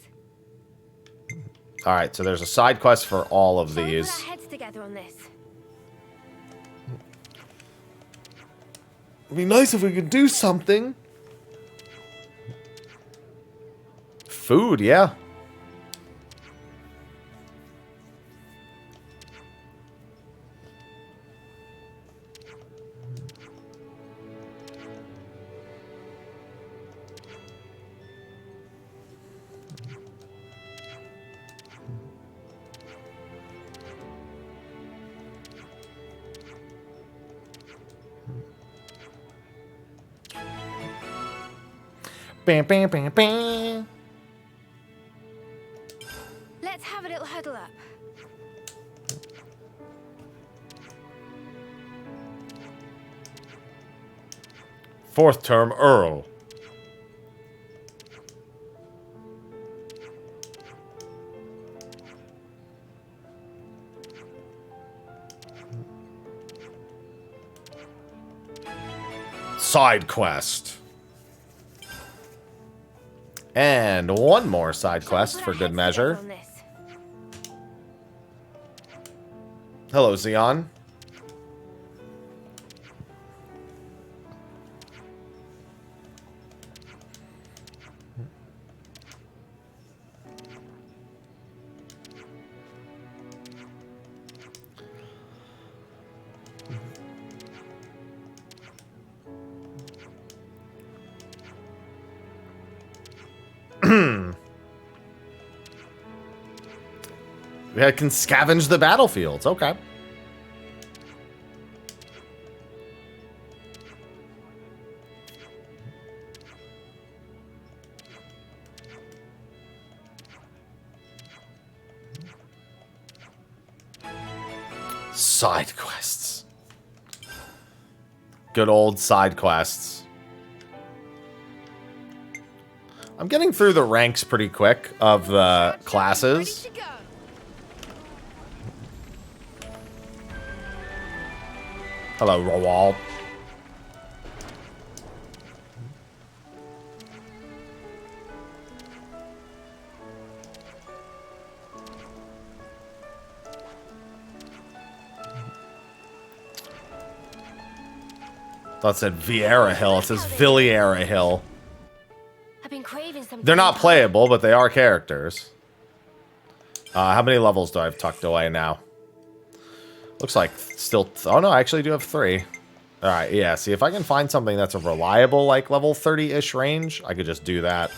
Alright, so there's a side quest for all of Shall we these. put our heads together on this? It'd be nice if we could do something. Food, yeah. Bam, bam, bam, bam. Let's have a little huddle up. Fourth term Earl. Side quest. And one more side quest for good measure. Hello, Xeon. We can scavenge the battlefields. Okay. Side quests. Good old side quests. I'm getting through the ranks pretty quick of the classes. Hello, Rawal. Thought it said Vieira Hill. It says Villiera Hill. I've been craving something. They're not playable, but they are characters. How many levels do I have tucked away now? Looks like still... oh, no, I actually do have 3. Alright, yeah. See, if I can find something that's a reliable, like, level 30-ish range, I could just do that.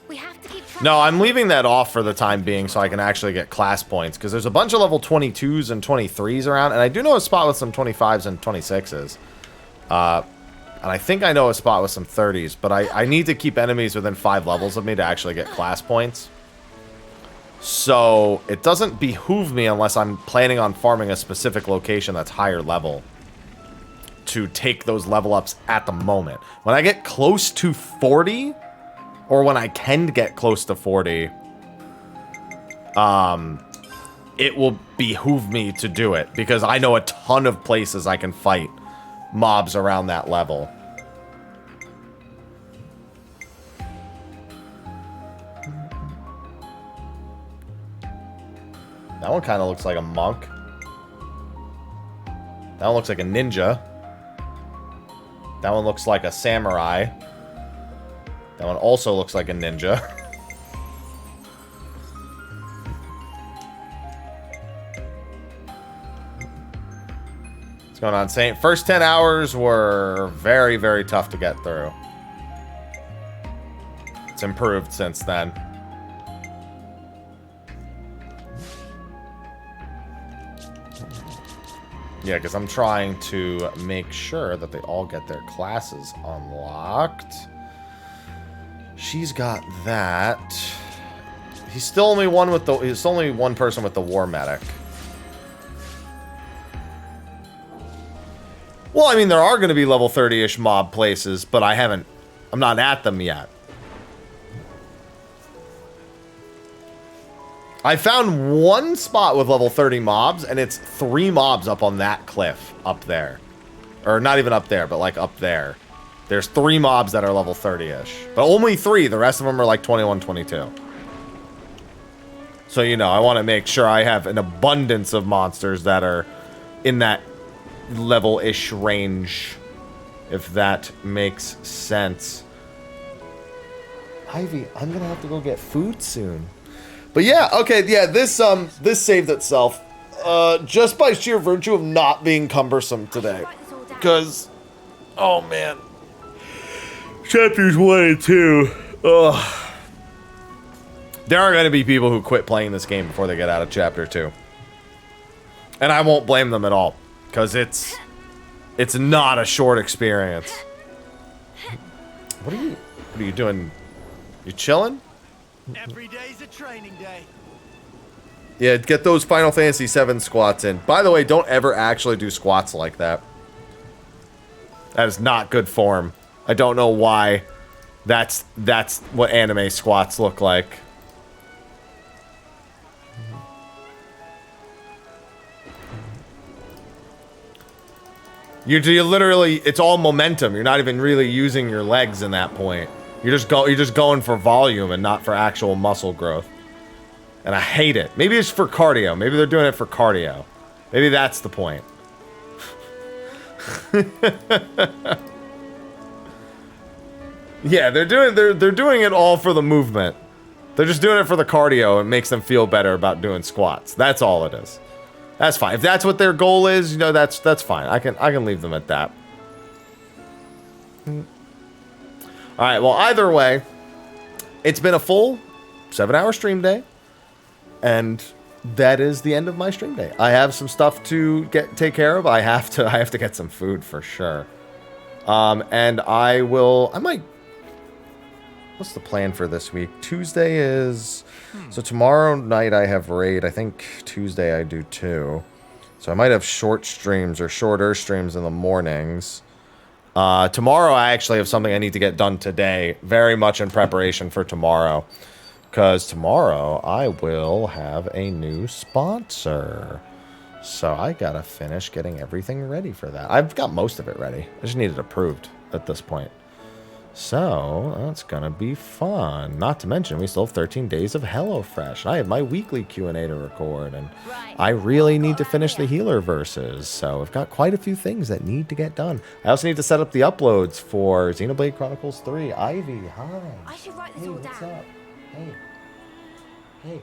We have to keep track. No, I'm leaving that off for the time being so I can actually get class points, because there's a bunch of level 22s and 23s around, and I do know a spot with some 25s and 26s. And I think I know a spot with some 30s, but I need to keep enemies within 5 levels of me to actually get class points. So, it doesn't behoove me unless I'm planning on farming a specific location that's higher level to take those level ups at the moment. When I get close to 40, or when I can get close to 40, it will behoove me to do it, because I know a ton of places I can fight mobs around that level. That one kind of looks like a monk. That one looks like a ninja. That one looks like a samurai. That one also looks like a ninja. What's going on, Saint? First 10 hours were very, very tough to get through. It's improved since then. Yeah, because I'm trying to make sure that they all get their classes unlocked. She's got that. He's still only one with the. He's only one person with the war medic. Well, I mean, there are going to be level 30-ish mob places, but I'm not at them yet. I found one spot with level 30 mobs, and it's 3 mobs up on that cliff up there. Or not even up there, but like up there. There's 3 mobs that are level 30-ish. But only 3. The rest of them are like 21, 22. So, you know, I want to make sure I have an abundance of monsters that are in that level-ish range. If that makes sense. Ivy, I'm going to have to go get food soon. But yeah, okay, yeah, this saved itself just by sheer virtue of not being cumbersome today. Because, oh man, chapters 1 and 2. Ugh. There are going to be people who quit playing this game before they get out of chapter 2, and I won't blame them at all because it's not a short experience. What are you doing? You chilling? Every day's a training day. Yeah, get those Final Fantasy VII squats in. By the way, don't ever actually do squats like that. That is not good form. I don't know why. That's what anime squats look like. You literally, it's all momentum. You're not even really using your legs in that point. You're just going for volume and not for actual muscle growth. And I hate it. Maybe it's for cardio. Maybe they're doing it for cardio. Maybe that's the point. Yeah, they're doing it all for the movement. They're just doing it for the cardio. It makes them feel better about doing squats. That's all it is. That's fine. If that's what their goal is, you know, that's fine. I can leave them at that. All right, well, either way, it's been a full 7-hour stream day, and that is the end of my stream day. I have some stuff to take care of. I have to get some food for sure. And I might. What's the plan for this week? Tuesday is so tomorrow night I have raid. I think Tuesday I do too. So I might have short streams or shorter streams in the mornings. Tomorrow I actually have something I need to get done today, very much in preparation for tomorrow, because tomorrow I will have a new sponsor. So I gotta finish getting everything ready for that. I've got most of it ready. I just need it approved at this point. So that's gonna be fun. Not to mention we still have 13 days of HelloFresh. I have my weekly Q&A to record, and I really need to finish the healer verses. So I've got quite a few things that need to get done. I also need to set up the uploads for Xenoblade Chronicles 3. Ivy, hi. I should write this Hey, all what's down. up? Hey. Hey.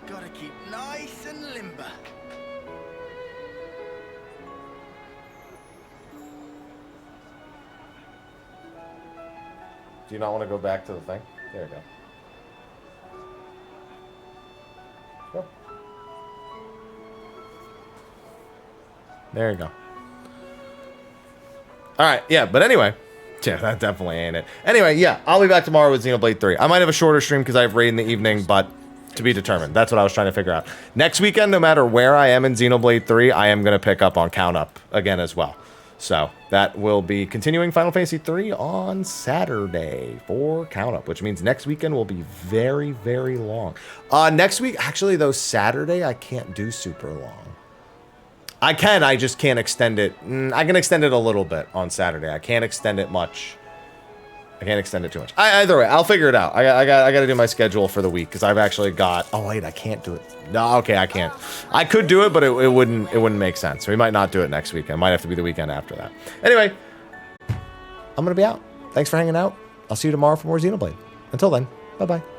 Gotta keep nice and limber. Do you not want to go back to the thing? There you go. Go. There you go. Alright, yeah, but anyway. Yeah, that definitely ain't it. Anyway, yeah, I'll be back tomorrow with Xenoblade 3. I might have a shorter stream because I have raid in the evening, but to be determined. That's what I was trying to figure out. Next weekend, no matter where I am in Xenoblade 3, I am going to pick up on Count Up again as well. So that will be continuing Final Fantasy 3 on Saturday for Count Up, which means next weekend will be very, very long. Next week, actually, though, Saturday, I can't do super long. I can, I just can't extend it. I can extend it a little bit on Saturday. I can't extend it much. I can't extend it too much. Either way, I'll figure it out. I got to do my schedule for the week because I've actually got. Oh wait, I can't do it. No, okay, I can't. I could do it, but it wouldn't make sense. So we might not do it next weekend. It might have to be the weekend after that. Anyway, I'm gonna be out. Thanks for hanging out. I'll see you tomorrow for more Xenoblade. Until then, bye bye.